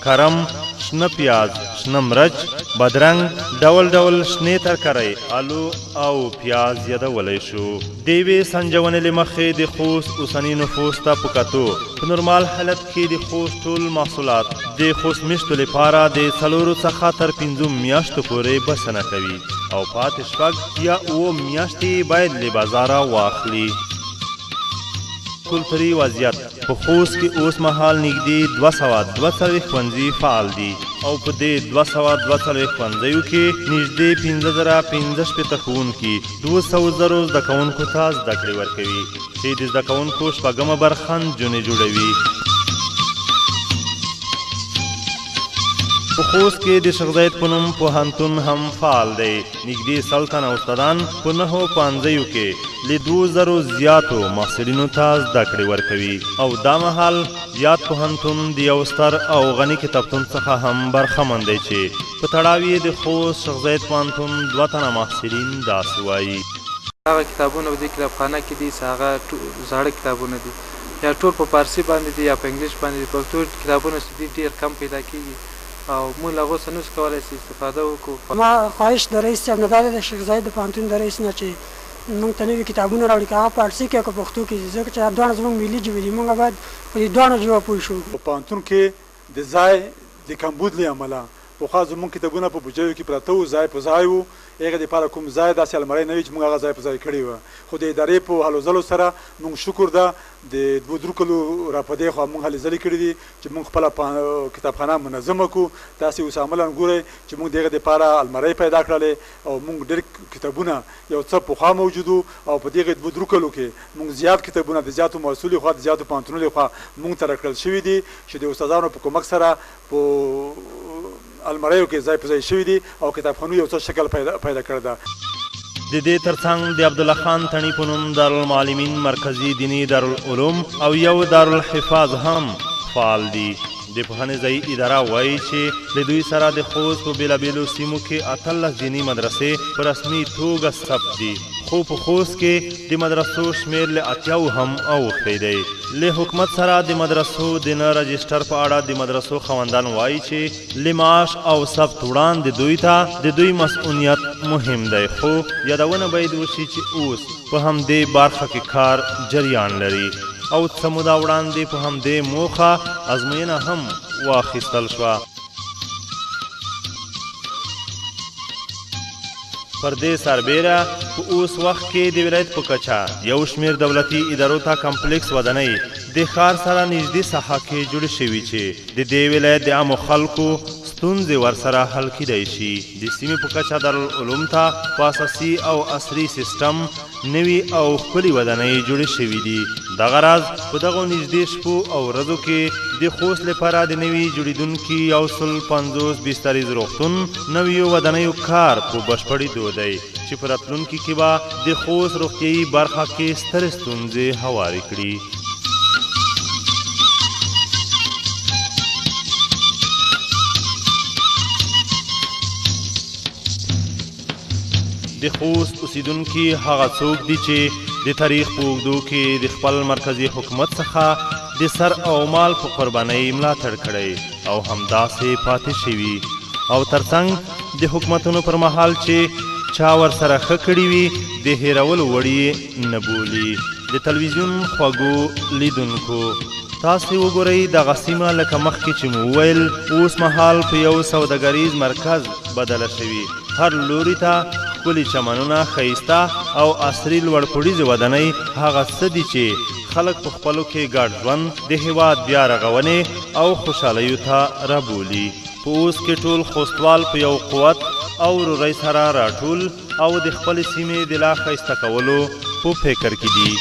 کرم، شنه پیاز، شنه مرچ، بادرنګ، ډول ډول شنې ترکارۍ، آلو او پیاز یادولی شو. د یوې سنجونې له مخې د خوست اوسني نفوس ته په کتو په نورمال حالت کې د خوست ټول محصولات د خوست میشتو لپاره د 4 څخه تر 5 میاشتو پورې بسنه کوي او پاتې 6 یا 7 میاشتې باید له بازاره واخلي. کلتوري وضعیت په خوست کې اوس مهال نږدې 242 ښوونځي فعال دي او په دې 242 ښوونځیو کې نږدې 15,015 ښوونکي 200,000 زده کوونکو ته زده کړې ورکوي چې د زده کوونکو 6مه برخه نجونې جوړوي. په خوست کې د شیخ زاید په نوم پوهنتون هم فعال دی. نږدې 100 تنه استادان په 9 ښوونځیو کې له 2,000 زیاتو محصلینو ته زده کړې ورکوي او دا مهال یاد پوهنتون د یو ستر او غني کتابتون څخه هم برخمن دی چې په تړاو یې د خوست شیخ زاید پوهنتون 2 تنه محصلین داسې وایي. هغه کتابونه په دې کتابخانه کې دي چې هغه زاړه کتابونه دي یا ټول په فارسي باندې دي یا په انګلیش باندې دي. پښتو کتابونه چې دي ډېر کم پیدا کېږي او موږ له هغو څخه نشو کولی چې استفاده وکړو. ما خواهش د رئیس صاحب نه دا دی د شیخ زاید د پوهنتون د رئیس نه چې موږ ته نوي کتابونه راوړي، که هغه په فارسي کې او که پښتو کې، ځکه چې دا دواړه زموږ ملي ژبې دي. موږ باید په دې دواړو ژبو پوه شو. په پوهنتون کې د ځای د کمبود له امله پخوا زموږ کتابونه په بوجیو کې پراته وو، ځای په ځای وو. هغه دپاره کوم ځای داسې المارۍ نه وي چې موږ هغه ځای په ځای کړې وه. خو د ادارې په هلو ځلو سره موږ شکر ده د 2-3 کلو را په دې خوا موږ هلې ځلې کړي دي چې موږ خپله کتابخانه منظمه کړو. داسې اوس عملا ګورئ چې موږ د هغې دپاره المارۍ پیدا کړلې او موږ ډېر کتابونه یو څه پخوا موجود وو او په دغې 2-3 کلو کې موږ زیات کتابونه د زیاتو محصولو خوا د زیاتو پوهنتونونو خوا موږ ته راکړل شوي دي چې د استادانو په کومک سره په الماریو کې ځای په ځای شوي دي او کتابخانو یو څه شکل پیدا کړی ده. د دې ترڅنګ د عبدالله خان تڼي په نوم دارالمعلمین مرکزي دیني دارالعلوم او یو دارالحفاظ هم فعال دي. د پوهنې ځایي اداره وایي چې له دوی سره د خوست په بېلابېلو سیمو کې 18 دیني مدرسې په رسمي توګه ثبت دي، خو په خوست کې د مدرسو شمېر له 80 هم اوښتی دی. له حکومت سره د مدرسو د نه رجسټر په اړه د مدرسو خاوندان وایي چې له معاش او ثبت وړاندې دوی ته د دوی مسؤلیت مهم دی، خو یادونه باید وشي چې اوس په همدې برخه کې کار جریان لري او څه موده وړاندې په همدې موخه ازموینه هم واخیستل شوه. پر دې سربیره په اوس وخت کې د ولایت په کچه یو شمېر دولتي ادارو ته کمپلیکس ودانۍ د ښار سره نږدې ساحه کې جوړې شوي چې د دې ولایت د عامو خلکو ستونزې ورسره حل کیدای شي. د سیمې په کچه دارالعلوم ته په اساسي او عصري سیسټم نوي او ښکلي ودانۍ جوړې شوي دي. دغه راز په دغو نږدې شپو او ورځو کې د خوست لپاره د نوي جوړېدونکي 150 بستریز روغتون نویو ودانیو کار په بشپړېدو دی چې په راتلونکي کې به د خوست روغتیایي برخه کې سترې ستونزې هوارې کړي. د خوست اوسیدونکي هغه څوک دي چې د تاریخ په اوږدو کې د خپل مرکزي حکومت څخه د سر او مال په قربانۍ ملاتړ کړی او همداسې پاتې شوي او ترڅنګ د حکومتونو پر مهال چې چا ورسره ښه کړي وي د هېرولو وړ یې نه بولي. د تلویزیون خوږو لیدونکو تاسې وګورئ دغه سیمه لکه مخکې چې مو وویل اوس مهال په یو سوداګریز مرکز بدله شوي. هر لوري ته ښکلي چمنونه، ښایسته او عصري لوړپوړیزې ودانۍ هغه څه دي چې خلک په خپلو کې ګډ ژوند د هېواد بیا رغونې او خوشحالیو ته رابولي. په اوس کې ټول خوستوال په یو قوت او ورورۍ سره راټول او د خپلې سیمې د لا ښایسته کولو په فکر کې دي.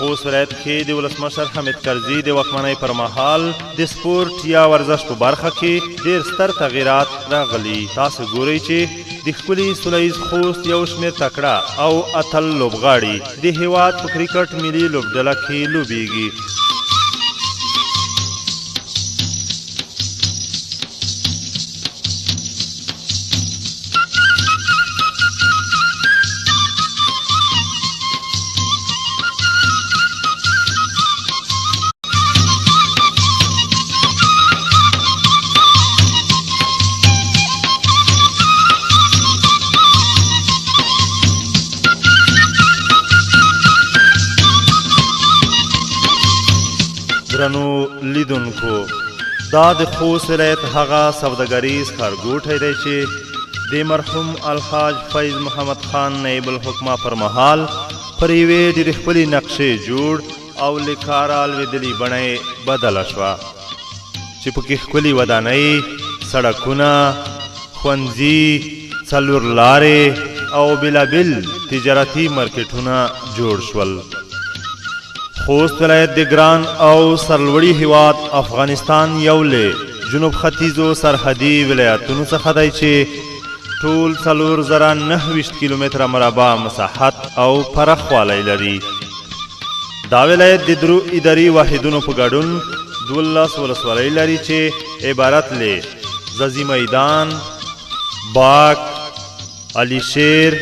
خوست ولایت کې د ولسمشر حامد کرزي د واکمنۍ پر مهال د سپورټ یا ورزش په برخه کې ډېر ستر تغیرات راغلي. تاسو ګورئ چې د ښکلي سولیز خوست یو شمېر تکړه او اتل لوبغاړي د هېواد په کرکټ ملي لوبډله کې لوبیږي. درنو لیدونکو دا د خوست ولایت هغه سوداګریز ښارګوټی دی چې د مرحوم الحاج فیض محمد خان نایب الحکمه پر مهال پر یوې ډېرې ښکلې نقشې جوړ او له کاره لوېدلې بڼه یې بدله شوه چې پکې ښکلې ودانۍ، سړکونه، ښوونځي، څلور لارې او بېلابېل تجارتي مارکیټونه جوړ شول. خوست ولایت د ګران او سرلوړي هیواد افغانستان یو له جنوب ختیځو سرحدي ولایتونو څخه دی چې ټول 4029 کیلومتره مربع مساحت او پراخوالی لري. دا ولایت د درو اداري واحدونو په ګډون 12 ولسوالۍ لري چې عبارت له زازي میدان، باک، علي شیر،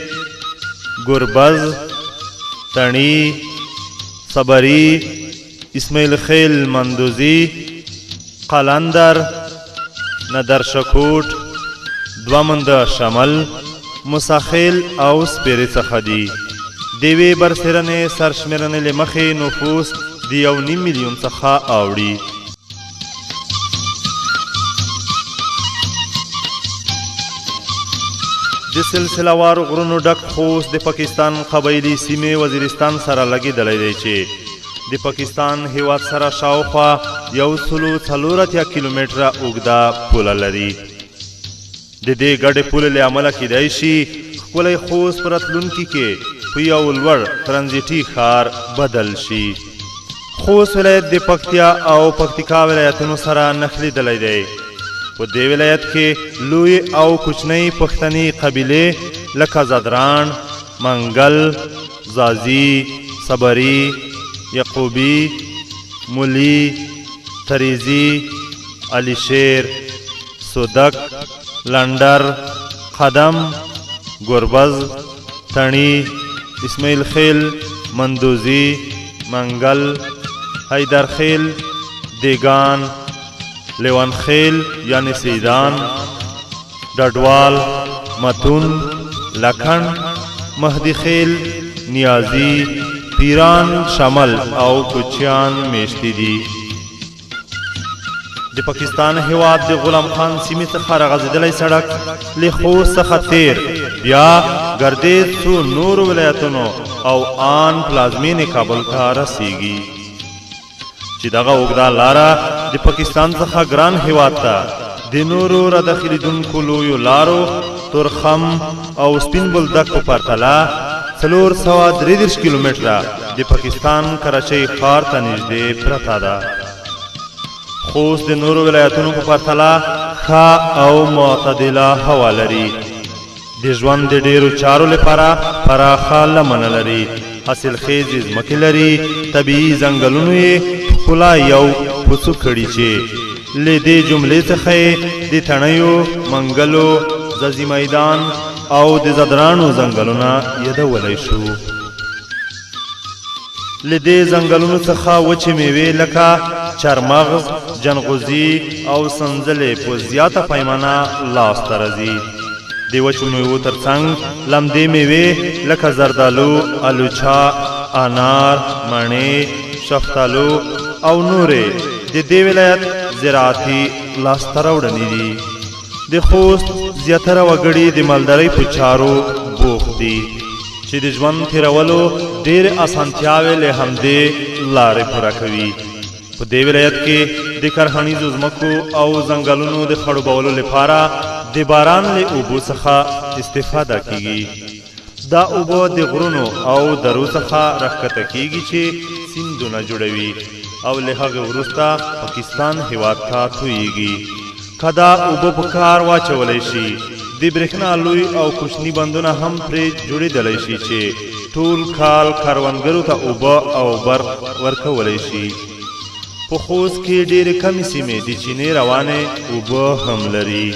گربز، تڼي، صبری، اسماعیل خیل مندوزی، قلندر، ندرشکوټ، دوامنده شمل، مساخیل او سپیرې څخه دي. د یوې برسېرنې سرشمېرنې له مخې نفوس د 1.5 میلیون څخه اوړي. د سلسله وارو غرونو ډک خوست د پاکستان قبایلي سیمې وزیرستان سره لګېدلی دی چې د پاکستان هیواد سره شاوخوا 140 کیلومتره اوږده پوله لري. د دې ګډې پولې له امله کیدای شي ښکلی خوست په راتلونکي کې په یو لوړ ترانزیټي ښار بدل شي. خوست ولایت د پکتیا او پکتیکا ولایتونو سره نښلېدلی دی. په دې ولایت کې لوی او کوچنۍ پښتني قبیلې لکه زدران، منګل، زازي، صبري، یعقوبي، مولی، تریزي، علي شیر، سودک، لندر، قدم، گربز، تڼي، اسماعیل خیل، مندوزي، منګل، حیدرخیل، دیگان، لیوان خیل یعنی سیدان، ډډوال، متون، لکھن، مهدی خیل، نیازی، پیران شمل او کوچیان میشتي دي. د پاکستان هیواد د غلام خان سیمې څخه راغځېدلی سړک له خوست څخه تیر بیا ګردیز څو نورو ولایتونو او آن پلازمینې کابل ته رسیږي چې دغه اوږده لاره د پاکستان څخه ګران هیواد ته د نورو راداخلیدونکو لویو لارو تورخم او سپین بولدک په پرتله 433 کیلومتره د پاکستان کراچۍ ښار ته نږدې پرته ده. خوست د نورو ولایتونو په پرتله ښه او معتدله هوا لري. د ژوند د ډیرو چارو لپاره پراخه لمنه لري. حاصلخیزې ځمکې لري. طبیعي ځنګلونو یې ښکلا یو پوڅو کړي چې له دې جملې څخه یې د تڼیو، منګلو، ځاځي میدان او د زدرانو ځنګلونه یادولی شو. له دې ځنګلونو څخه وچې میوې لکه چارمغز، جنغوزي او سنځلې په زیاته پیمانه لاسته راځي. د وچو میوو ترڅنګ لمدې میوې لکه زردالو، الوچا، انار، مڼې، شفتالو او نورې د دې ولایت زراعتي لاسته راوړنې دي. د خوست زیاتره وګړي د مالدارۍ په چارو بوخت دي چې د ژوند تیرولو ډېرې اسانتیاوې له همدې لارې پوره کوي. په دې ولایت کې د کرهنیزو ځمکو او ځنګلونو د خړوبولو لپاره د باران له اوبو څخه استفاده کیږي. دا اوبه د غرونو او درو څخه راښکته کیږي چې سیندونه جوړوي او له هغې وروسته پاکستان هیواد ته تویږي. که دا اوبه په کار واچولی شي د برېښنا لوی او کوچني بندونه هم پرې جوړېدلی شي چې ټول کال کروندګرو ته اوبه او برق ورکولی شي. په خوست کې ډېرې کمې سیمې د چینې روانې اوبه هم لري.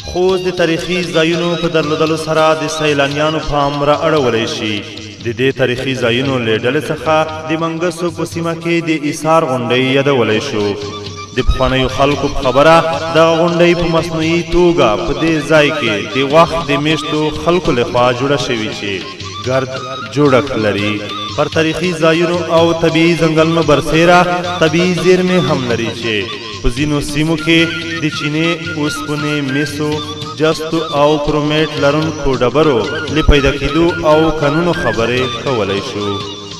خوست د تاریخي ځایونو په درلودلو سره د سیلانیانو پام را اړولی شي. د دې تاریخي ځایونو له ډلې څخه د منګسو په سیمه کې د ایثار غونډۍ یادولی شو. د پخوانیو خلکو په خبره دغه غونډۍ په مصنوعي توګه په دې ځای کې د وخت د میشتو خلکو لخوا جوړه شوې چې ګرد جوړښت لري. پر تاریخي ځایونو او طبیعي ځنګلونو برسیره طبیعي زیرمې هم لري چې په ځینو سیمو کې د چینې، اوسپنې، مسو، جستو او کرومیټ لرونکو ډبرو له پیدا کېدو او کانونو خبرې کولی شو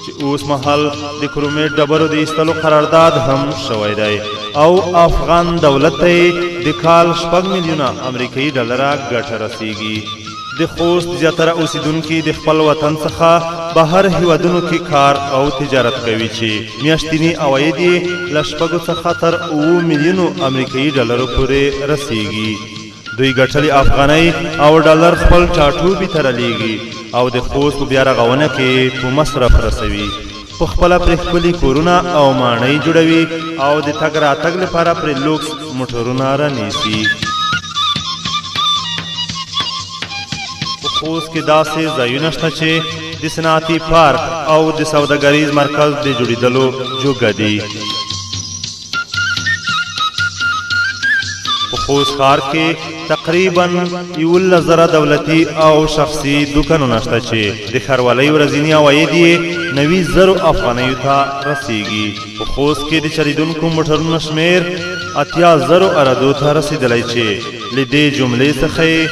چې اوس مهال د کرومیټ ډبرو د ایستلو قرارداد هم شوی دی او افغان دولت ته د کال 6 میلیونه امریکایي ډالره ګټه رسیږي. د خوست زیاتره اوسیدونکي د خپل وطن څخه بهر هیوادونو کې کار او تجارت کوي چې میاشتني عواید یې له 6 څخه تر 7 میلیونو امریکایي ډالرو پورې رسیږي. دوی ګټلي افغانۍ او ډالر خپل ټاټوبي ته رالېږي او د خوست په بیا رغونه کې په مصرف رسوي. په خپله پرې ښکلي کورونه او ماڼۍ جوړوي او د تګ راتګ لپاره پرې لوکس موټرونه رانیسي. خوست کې داسې ځایونه شته چې د صنعتي پارک او د سوداګریز مرکز د جوړېدلو جوګه دي. په خوست ښار کې تقریبا 11,000 دولتي او شخصي دوکانونه شته چې د ښاروالۍ ورځني عواید یې 90,000 افغانیو ته رسیږي. په خوست کې د چلیدونکو موټرونو شمیر 80,000 ارادو ته رسېدلی چې له دې جملې څخه یې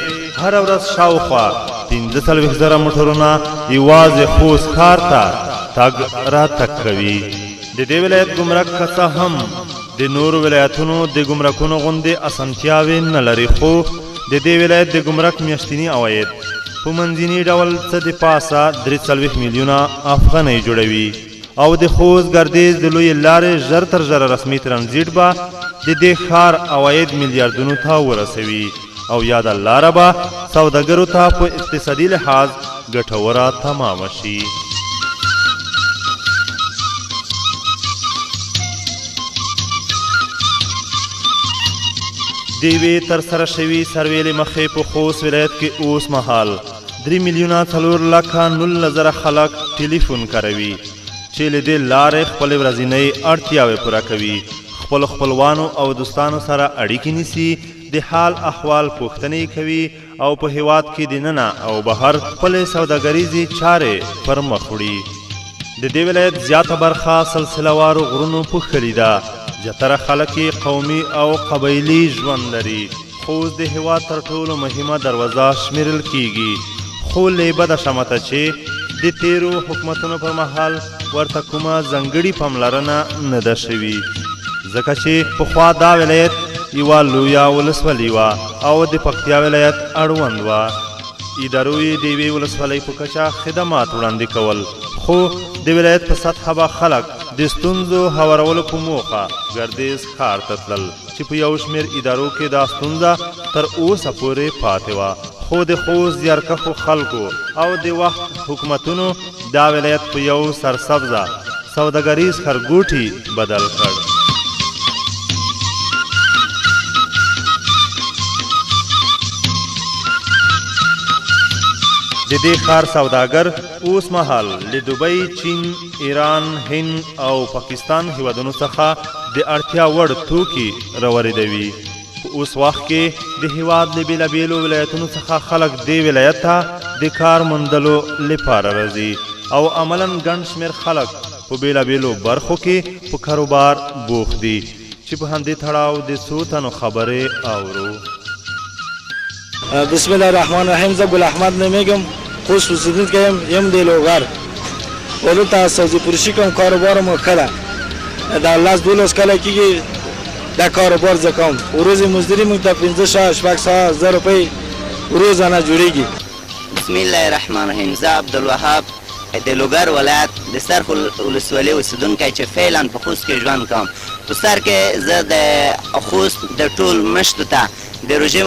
هره ورځ شاوخوا 45,000 موټرونه یوازې خوست ښار ته تګ راتګ کوي. د دې ولایت ګمرک که څه هم د نورو ولایتونو د ګمرکونو غوندې اسانتیاوې نه لري، خو د دې ولایت د ګمرک میاشتني عواید په منځني ډول څه د پاسه 43 میلیونه افغانۍ جوړوي او د خوست ګردیز د لویې لارې ژر تر ژره رسمي ترانزیټ به د دې ښار عواید میلیارډونو ته ورسوي او یا د لاره به سوداګرو ته په اقتصادي لحاظ ګټوره تمامه شي. د یوې ترسره شوي سروې له مخې په خوست ولایت کې اوس مهال 3,4,19,000 خلک ټلیفون کاروي چې له دې لارې خپلې ورځنۍ اړتیاوې پوره کوي، خپلو خپلوانو او دوستانو سره اړیکې نیسي، د حال احوال پوښتنې کوي او په هیواد کې دننه او بهر خپلې سوداګریزې چارې پر مخ وړي. د دې ولایت زیاته برخه سلسله وارو غرونو پوښلې ده. زیاتره خلک یې قومي او قبایلي ژوند لري. خوست د هیواد تر ټولو مهمه دروازه شمیرل کیږي، خو له بده شمته چې د تیرو حکومتونو پر مهال ورته کومه ځانګړې پاملرنه نه ده شوې، ځکه چې پخوا دا ولایت یوه لویه ولسوالي وه او د پکتیا ولایت اړوند وه. ادارو یې د یوې ولسوالۍ په کچه خدمات وړاندې کول، خو د ولایت په سطحه به خلک د ستونزو هوارولو په موخه ګردیز ښار ته تلل، چې په یو شمېر ادارو کې دا ستونزه تر اوسه پورې پاتې وه. خو د خوست زیارکښو خلکو او د وخت حکومتونو دا ولایت په یو سرسبزه سوداګریز ښارګوټي بدل کړ. د دې ښار سوداګر اوس مهال له دوبۍ، چین، ایران، هند او پاکستان هیوادونو څخه د اړتیا وړ توکي راوردوي. په اوس وخت کې د هیواد له بېلابېلو ولایتونو څخه خلک دې ولایت ته د کار موندلو لپاره راځي او عملاً ګڼ شمېر خلک په بېلابېلو برخو کې په کاروبار بوخت دي، چې په همدې تړاو د څو تنو خبرې اورو. بسم الله الرحمن الرحیم. زه ګل احمد نومیږم، خوست اوسېدونکی یم د لوګر. ولته سبزي فروشي کوم، کاروبار مو ښه ده. دا 10-12 کاله کېږي دا کاروبار زه کوم. ورځې مزدوري موږ ته 1500-1600 روپۍ روزانه جوړېږي. بسم الله الرحمن الرحیم. زه عبدالوهاب د لوګر ولایت د سرخ ولسوالۍ اوسېدونکی چې فعلا په خوست کې ژوند کوم. په سر کې زه د خوست د ټول مشتو ته د روژې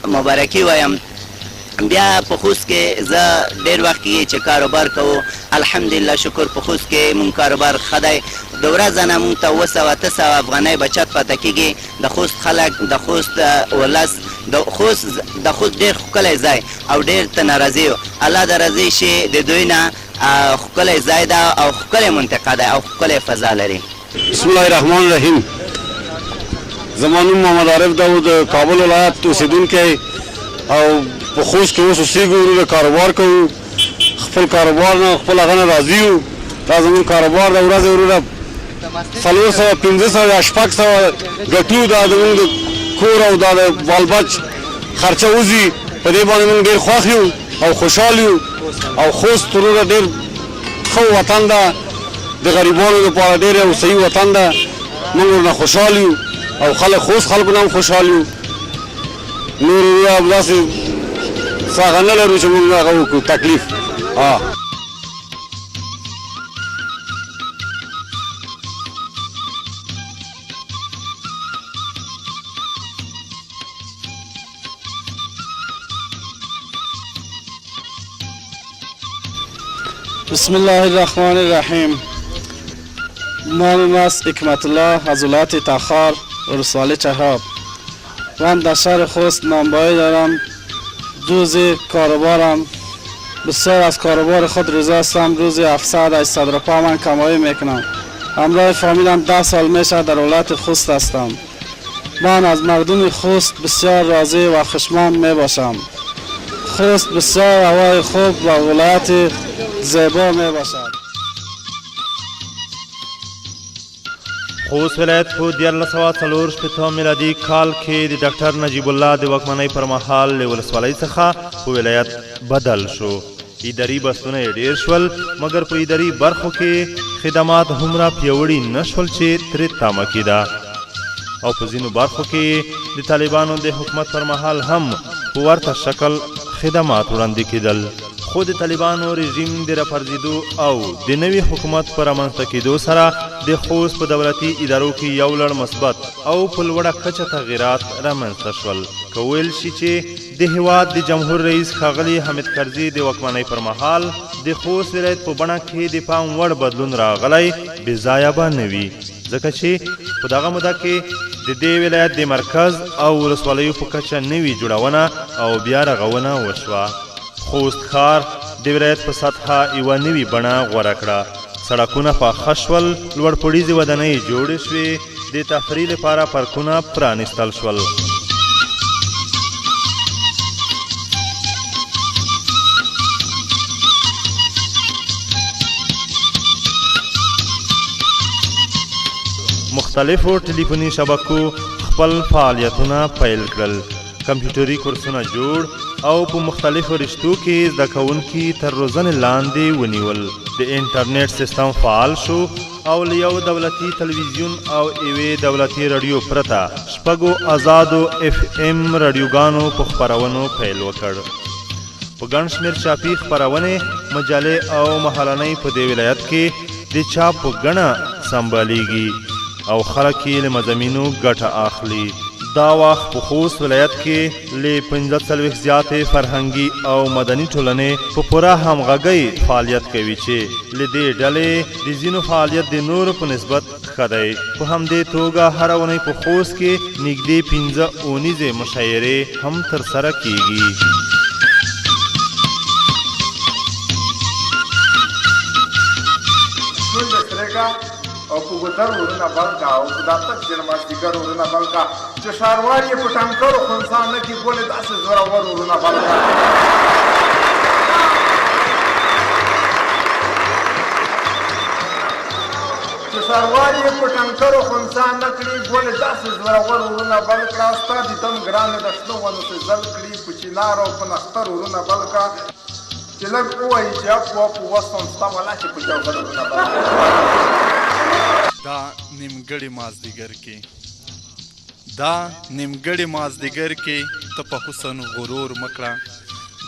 مبارکي وایم. بیا په خوست کې زه ډېر وخت کېږي چې کاروبار کوو. الحمدلله شکر په خوست کې مونږ کاروبار ښه دی. د ورځه نه مونږ ته 200-800 افغانۍ بچت پاته کېږي. د خوست خلک، د خوست ولس، د خوست ډېر ښکلی ځای او ډېر ته ناراضي یو. الله د راضي شي د دوی نه. ښکلی ځای ده او ښکلی منطقه ده او ښکلی فضا لري. بسم الله الرحمن الرحیم. زما نوم محمد عارف داود، کابل ولایت اوسېدونکی او په خوست کې اوس اوسېږو. وروره کاروبار کوو، خپل کاروبار نه خپل هغه نه راضي یو. دا زموږ کاروبار ده. ورځې وروره 400-500-600 ګټو. دا زموږ د کور او دا د بال بچ خرچه وځي. په دې باندې موږ ډېر خوښ یو او خوشحال یو. او خوست وروره ډېر ښه وطن ده، د غریبانو لپاره ډېر یو صحیح وطن ده. موږ ورنه خوشحال یو او خوست خلکو نه هم خوشحال یو. نور داسې څه هغه نه لرو چې موږ هغه وکړو تکلیف. بسم الله الرحمن الرحیم. نام است حکمت الله از ولایت تخار، ولسوالی چهاب. من در شهر خوست نانبایی دارم. روزی کاروبارم بسیار از کاروبار خود روزی هستم. روزی 700-800 روپا من کمایی میکنم. همراه فامیلم 10 سال میشه در ولایت خوست هستم. من از مردم خوست بسیار راضی و خوشمند میباشم. خوست بسیار هوای خوب و ولایت زیبا میباشد. خوست ولایت په 1940 میلادي کال کې د ډاکټر نجیب الله د واکمنۍ پر مهال له ولسوالۍ څخه په ولایت بدل شو. اداري بستونه یې ډېر شول، مګر په اداري برخو کې خدمات هومره پیاوړي نه شول چې ترې تمه کېده. او په ځینو برخو کې د طالبانو د حکومت پر مهال هم په ورته شکل خدمات وړاندې کېدل. خو د طالبانو رژیم د راپرځېدو او د نوي حکومت په رامنځته کېدو سره د خوست په دولتي ادارو کې یو لړ مثبت او په لوړه کچه تغییرات رامنځته شول. که ویل شي چې د هیواد د جمهور رئیس ښاغلي حامد کرزي د واکمنۍ پر مهال د خوست ولایت په بڼه کې د پام وړ بدلون راغلی، بې ځایه به نه وي، ځکه چې په دغه موده کې د دې ولایت د مرکز او ولسوالیو په کچه نوې جوړونه او بیا رغونه وشوه. خوست ښار د ولایت په سطحه یوه نوې بڼه غوره کړه. سړکونه پاخه شول، لوړ پوړیزې ودانۍ جوړې شوې، د تفریح لپاره پارکونه پرانیستل شول. مختلفو ټلیفوني شبکو خپل فعالیتونه پیل کړل. کمپیوټري کورسونه جوړ او په مختلفو رشتو کې زده کوونکي تر روزنې لاندې ونیول. د انټرنیټ سیستم فعال شو او له یو دولتي تلویزیون او یوې دولتي رادیو پرته 6 آزادو FM رادیوګانو په خپرونو پیل وکړ. په ګڼ شمېر چاپي خپرونې، مجلې او محلنۍ په دې ولایت کې د چاپ په ګڼه سمبالیږي او خلک یې له مضامینو ګټه اخلي. دا وخت په خوست ولایت کې له 45 زیاتې فرهنګي او مدني ټولنې په پوره همغږۍ فعالیت کوي چې له دې ډلې د ځینو فعالیت د نورو په نسبت ښه دی. په همدې توګه هره اونۍ په خوست کې نږدې 15 اونیزې مشاعرې هم ترسره کیږي. او په ګودر ورونه بلکا او په داتک ځینې مازدیګر ورونه بلکا چې ښاروال یې په ټانکرو خنثی نه کړي ګولې داسې زورور ورونه بلکا. چې ښاروال یې په ټانکرو خنثی نه کړي ګولې داسې زورور ورونه بلکا. ستا د دم ګرانې د شنو ونو څه ځل کړي په چینار او په نختر ورونه بلکا. چې لږ ووایي چې اپ وسم ستا ولا چې په چوکر ورونه بلکا. دا نیمګړی مازدیګر کې ته په حسن غرور مکړه.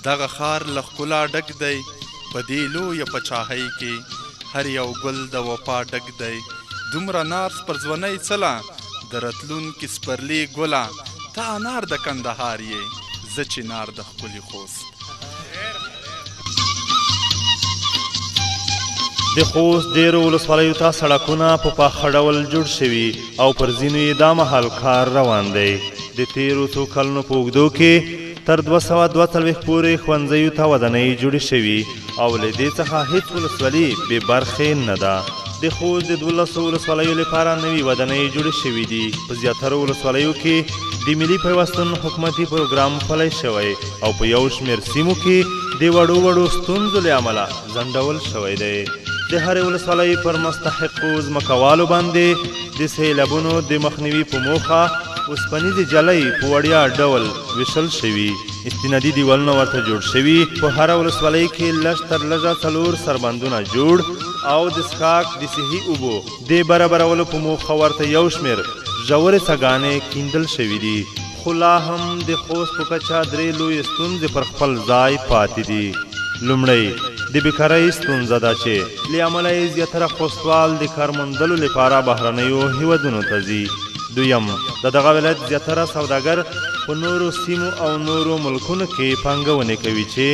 دغه ښار له ښکلا ډک دی، په دې لویه پچاهۍ کې هر یو ګل د وفا ډک دی. دومره نارس پر ځوانۍ څله د راتلونکي سپرلي ګله، ته انار د کندهار یې، زه چنار د ښکلي خوست. د خوست ډیرو ولسوالیو ته سړکونه په پاخه ډول جوړ شوي او پر ځینو یې دا مهال کار روان دی. د تیرو څو کلونو په اوږدو کې تر 242 پورې ښوونځیو ته ودانۍ جوړې شوي او له دې څخه هیڅ ولسوالي بې برخې نه ده. د خوست د 12 ولسوالیو لپاره نوي ودانۍ جوړې شوي دي. په زیاترو ولسوالیو کې د ملي پیوستون حکومتي پروګرام پلی شوی او په یو شمېر سیمو کې د وړو ستونزو له امله ځنډول شوی دی. د هرې ولسوالۍ پر مستحقو ځمکوالو باندې د سیلابونو د مخنیوي په موخه اوسپنیزې جلۍ په وړیا ډول ویشل شوي. استنادي دیوالونه ورته جوړ شوي. په هره ولسوالۍ کې لږ تر لږه 4 سربندونه جوړ او د څښاک د صحي اوبو د برابرولو په موخه ورته یو شمېر ژورې څاګانې کیندل شوي دي. خو لا هم د خوست په کچه 3 لویې ستونزې پر خپل ځای پاتې دي. لومړی د بیکارۍ ستونزه ده چې له امله یې زیاتره خوستوال د کار موندلو لپاره بهرنیو هیوادونو ته ځي. دویم، د دغه ولایت زیاتره سوداګر په نورو سیمو او نورو ملکونو کې پانګونې کوي چې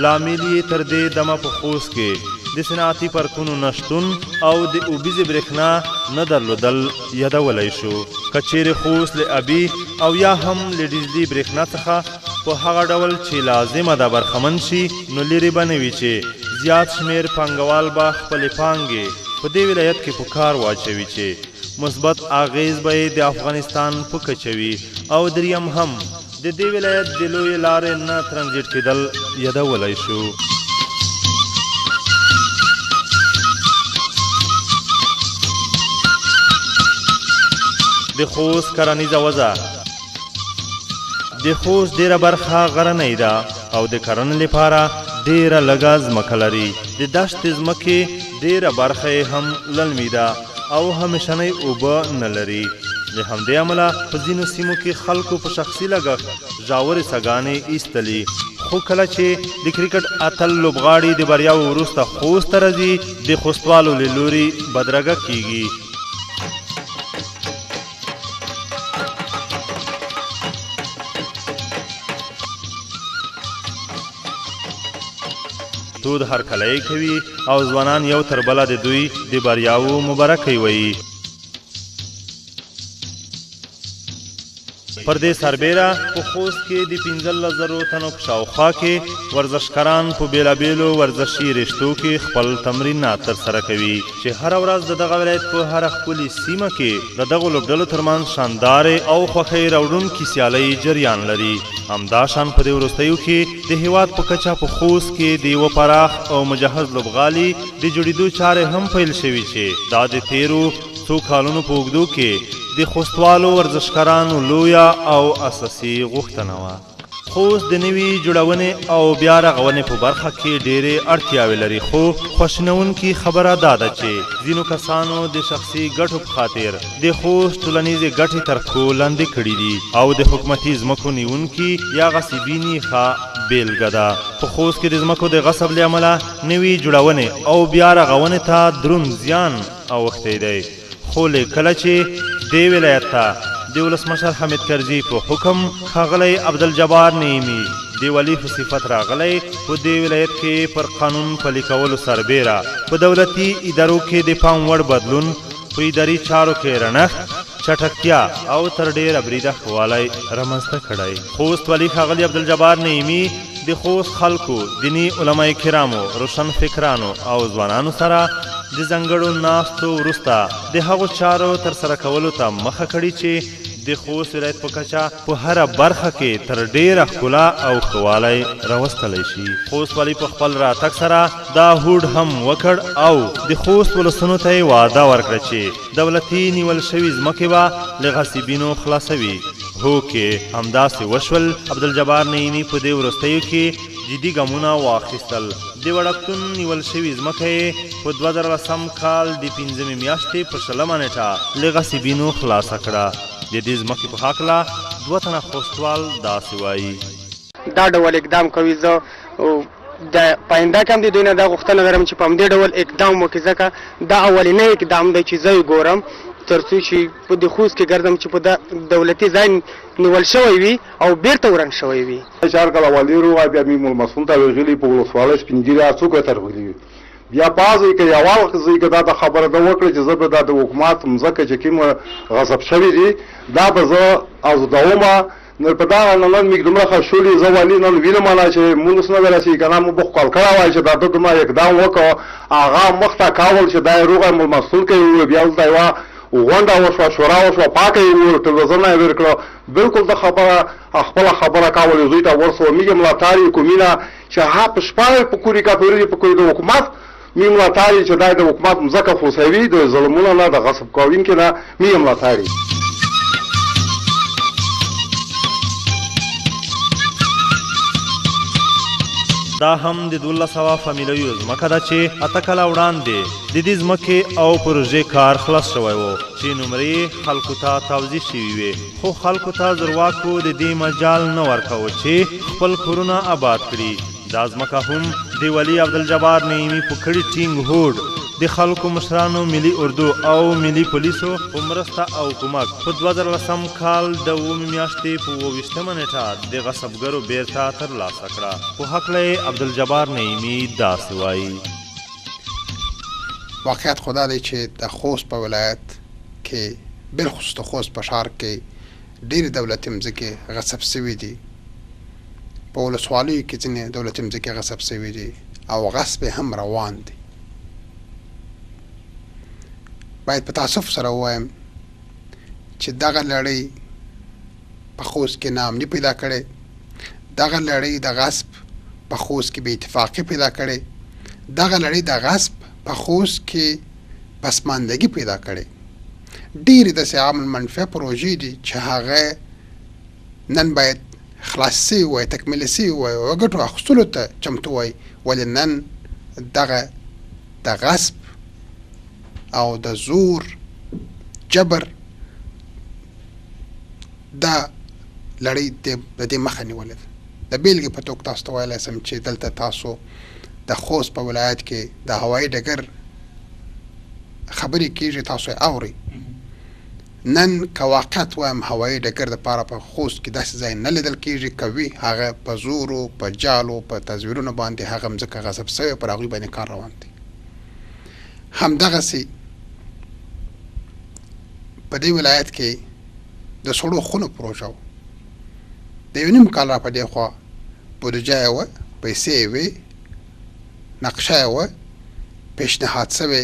لامل یې تر دې دمه په خوست کې د صنعتي پارکونو نشتون او د اوبیزې برېښنا نه درلودل یادولی شو. که چیرې خوست له ابي او یا هم له ډیزلي برېښنا څخه په هغه ډول چې لازمه ده برخمن شي، نو لرې به نه وي چې زیات شمېر پانګوال به خپلې پانګې په دې ولایت کې په کار واچوي چې مثبت اغیز به یې د افغانستان په کچه وي. او دریم هم د دې ولایت د لویې لارې نه ترانزیټ کېدل یادولی شو. د خوست کرنیزه وضع. د خوست ډیره برخه غرنۍ ده او د کرنې لپاره ډیره لږه ځمکه لري. د دښتې ځمکې ډیره برخه یې هم للمي ده او همیشنۍ اوبه نه لري. له همدې امله په ځینو سیمو کې خلکو په شخصي لګښت ژورې څاګانې ایستلي. خو کله چې د کرکټ اتل لوبغاړي د بریاو وروسته خوست ته راځي، د خوستوالو له لوري بدرګه کیږي. تود هرکلی کوي او ځوانان یو تر بله د دوی د بریاو مبارکۍ وایي. پر دې سربیره په خوست کې د 15,000 تنو په شاوخوا کې ورزشکاران په بیلابیلو ورزشي رشتو کې خپل تمرینات ترسره کوي چې هره ورځ د دغه ولایت په هره ښکلې سیمه کې د دغو لوبډلو ترمنځ شاندارې او خوښۍ راوړونکې سیالۍ جریان لري. همداشان په دې وروستیو کې د هیواد په کچه په خوست کې د یوه پراخ او مجهز لوبغالي د جوړېدو چارې هم پیل شوي چې دا د تیرو څو کالونو په اوږدو کې د خوستوالو ورزشکارانو لویه او اساسي غوښتنه وه. خوست د نوي جوړونې او بیا رغونې په برخه کې ډېرې اړتیاوې لري، خو خواشینونکې خبره دا ده چې ځینو کسانو د شخصي ګټو په خاطر د خوست ټولنیزې ګټې تر پښو لاندې کړي دي او د حکومتي ځمکو نیونکي یا غصبینې ښه بیلګه ده. په خوست کې د ځمکو د غصب له امله نوي جوړونې او بیا رغونې ته دروند زیان اوښتی دی، خو کله چې دې ولایت ته د ولسمشر حمید کرزي په حکم ښاغلی عبدالجبار نعیمي د والي په صفت راغلی، په دې ولایت کې پر قانون پلي کولو سربیره په دولتي ادارو کې د پام وړ بدلون، په اداري چارو کې رڼښت، چټکتیا او تر ډېره بریده ښه والی رامنځته کړی. خوست والي ښاغلي عبدالجبار نعیمي د خوست خلکو، دیني علمای کرامو، روشن فکرانو او ځوانانو سره د ځانګړو ناستو وروسته د هغو چارو ترسره کولو ته مخه کړې چې د خوست ولایت په کچه په هره برخه کې تر ډېره ښکلا او ښه والی راوستلی شي. خوست والي په خپل راتګ سره دا هوډ هم وکړ او د خوست ولسونو ته یې وعده ورکړه چې دولتي نیول شوي ځمکې به له غصبینو خلاصوي. هوکې همداسې وشول. عبدالجبار نعیمي په دې وروستیو کې جدي ګامونه واخیستل. د وړکتون نیول شوي ځمکه یې په 2010 کال د 5مې میاشتې په 20 نیټه له غصبینو خلاصه کړه. د دې ځمکې په هکله 2 تنه خوستوال داسې وایي: دا ډول اقدام کوي. زه د پاینده کې هم د دوی نه دا غوښتنه لرم چې په همدې ډول اقدام وکړي، ځکه دا اولنی اقدام دی چې زه یې ګورم تر څو چې په د خوست کې ګرځم چې په دولتي ځای نیول شوی وي او بیرته وران شوی وي. چار کله والي روغه بیا میم المسون ته ویلي په ولسوالۍ سپین ږیري څوک تر ویلي بیا بعضې که یوال ځای که دا د خبره ده وکړه چې زه به دا د حکومت مځکه چې کوم غصب شوي دي دا به زه ازدومه نو په دغه نن مې دومره ښه شولي زه والي نن وینم نه چې مونږ نه ورسېږي که نه مو به خپل کړی وای چې دا ده دومره اقدام وکړه هغه مخته کول چې دا یې روغه مسؤل کوي. بیا دلته یوه غونډه وشوه، شورا وشوه، پاکه یې وویل، ټلویزیون یې ویر کړه. بلکل د خبره خپله خبره کول زوی ته ورسوه. موږ یې ملاتړ یې کوو مینه چې هغه په شپه یې په کوري کاپېري په کوري د حکومت موږ ملاتړ یې چې دا د حکومت مځکه خلاصوي، د ظلمونو نه، د غصب کوونکي نه موږ یې ملاتړ یې. دا هم د 1200 فامیلیو ځمکه ده چې 8 کاله وړاندې د دې ځمکې او پروژې کار خلاص شوی و چې نمرې خلکو ته توضیح شوي وې، خو خلکو ته زورواکو د دې مجال نه ورکاوه چې خپل کورونه آباد کړي. دا ځمکه هم د والي عبدالجبار نعیمي په کړي ټینګ هوډ د خلکو مشرانو، ملي اردو او ملي پولیسو په مرسته او کومک په 2010 کال د 9 میاشتې په 28 نیټه د غصبګرو بیرته ترلاسه کړه. په هکله یې عبدالجبار نعیمي داسې وایي: واقعیت خو دا دی چې د خوست په ولایت کې بالخصوص د خوست په ښار کې ډېرې دولتي مځکې غصب سوي دي. په ولسوالیو کې ځینې دولتي مځکې غصب سوي دي او غصب هم روان دی. باید په تاسف سره ووایم چې دغه لړۍ په خوست کې ناامني پیدا کړې، دغه لړۍ د غصب په خوست کې بې اتفاقي پیدا کړې، دغه لړۍ د غصب په خوست کې پسماندګي پیدا کړې. ډېرې داسې عام المنفعه پروژې دي چې هغه نن باید خلاص سوي وای، تکمیل سوي وای او ګټو اخیستلو ته چمتو وای، ولې نن دغه د غصب او د زور جبر دا لړۍ د دې مخه نیولې ده. د بیلګې په توګه تاسو ته ویلی سم چې دلته تاسو د خوست په ولایت کې د هوایي ډګر خبرې کېږي، تاسو یې اورئ. نن که واقعیت وایم هوایي ډګر دپاره په خوست کې داسې ځای نه لیدل کېږي، که وي هغه په زورو، په جالو، په تصویرونو باندې هغه مځکه غصب سوې، پر هغوی باندې کار روان دی. همدغسې په دې ولایت کې د سړو خونو پروژه وه، د یو نیم کال را په دې خوا بودجه یې وه، پیسې یې وې، نقشه یې وه، پیشنهاد سوې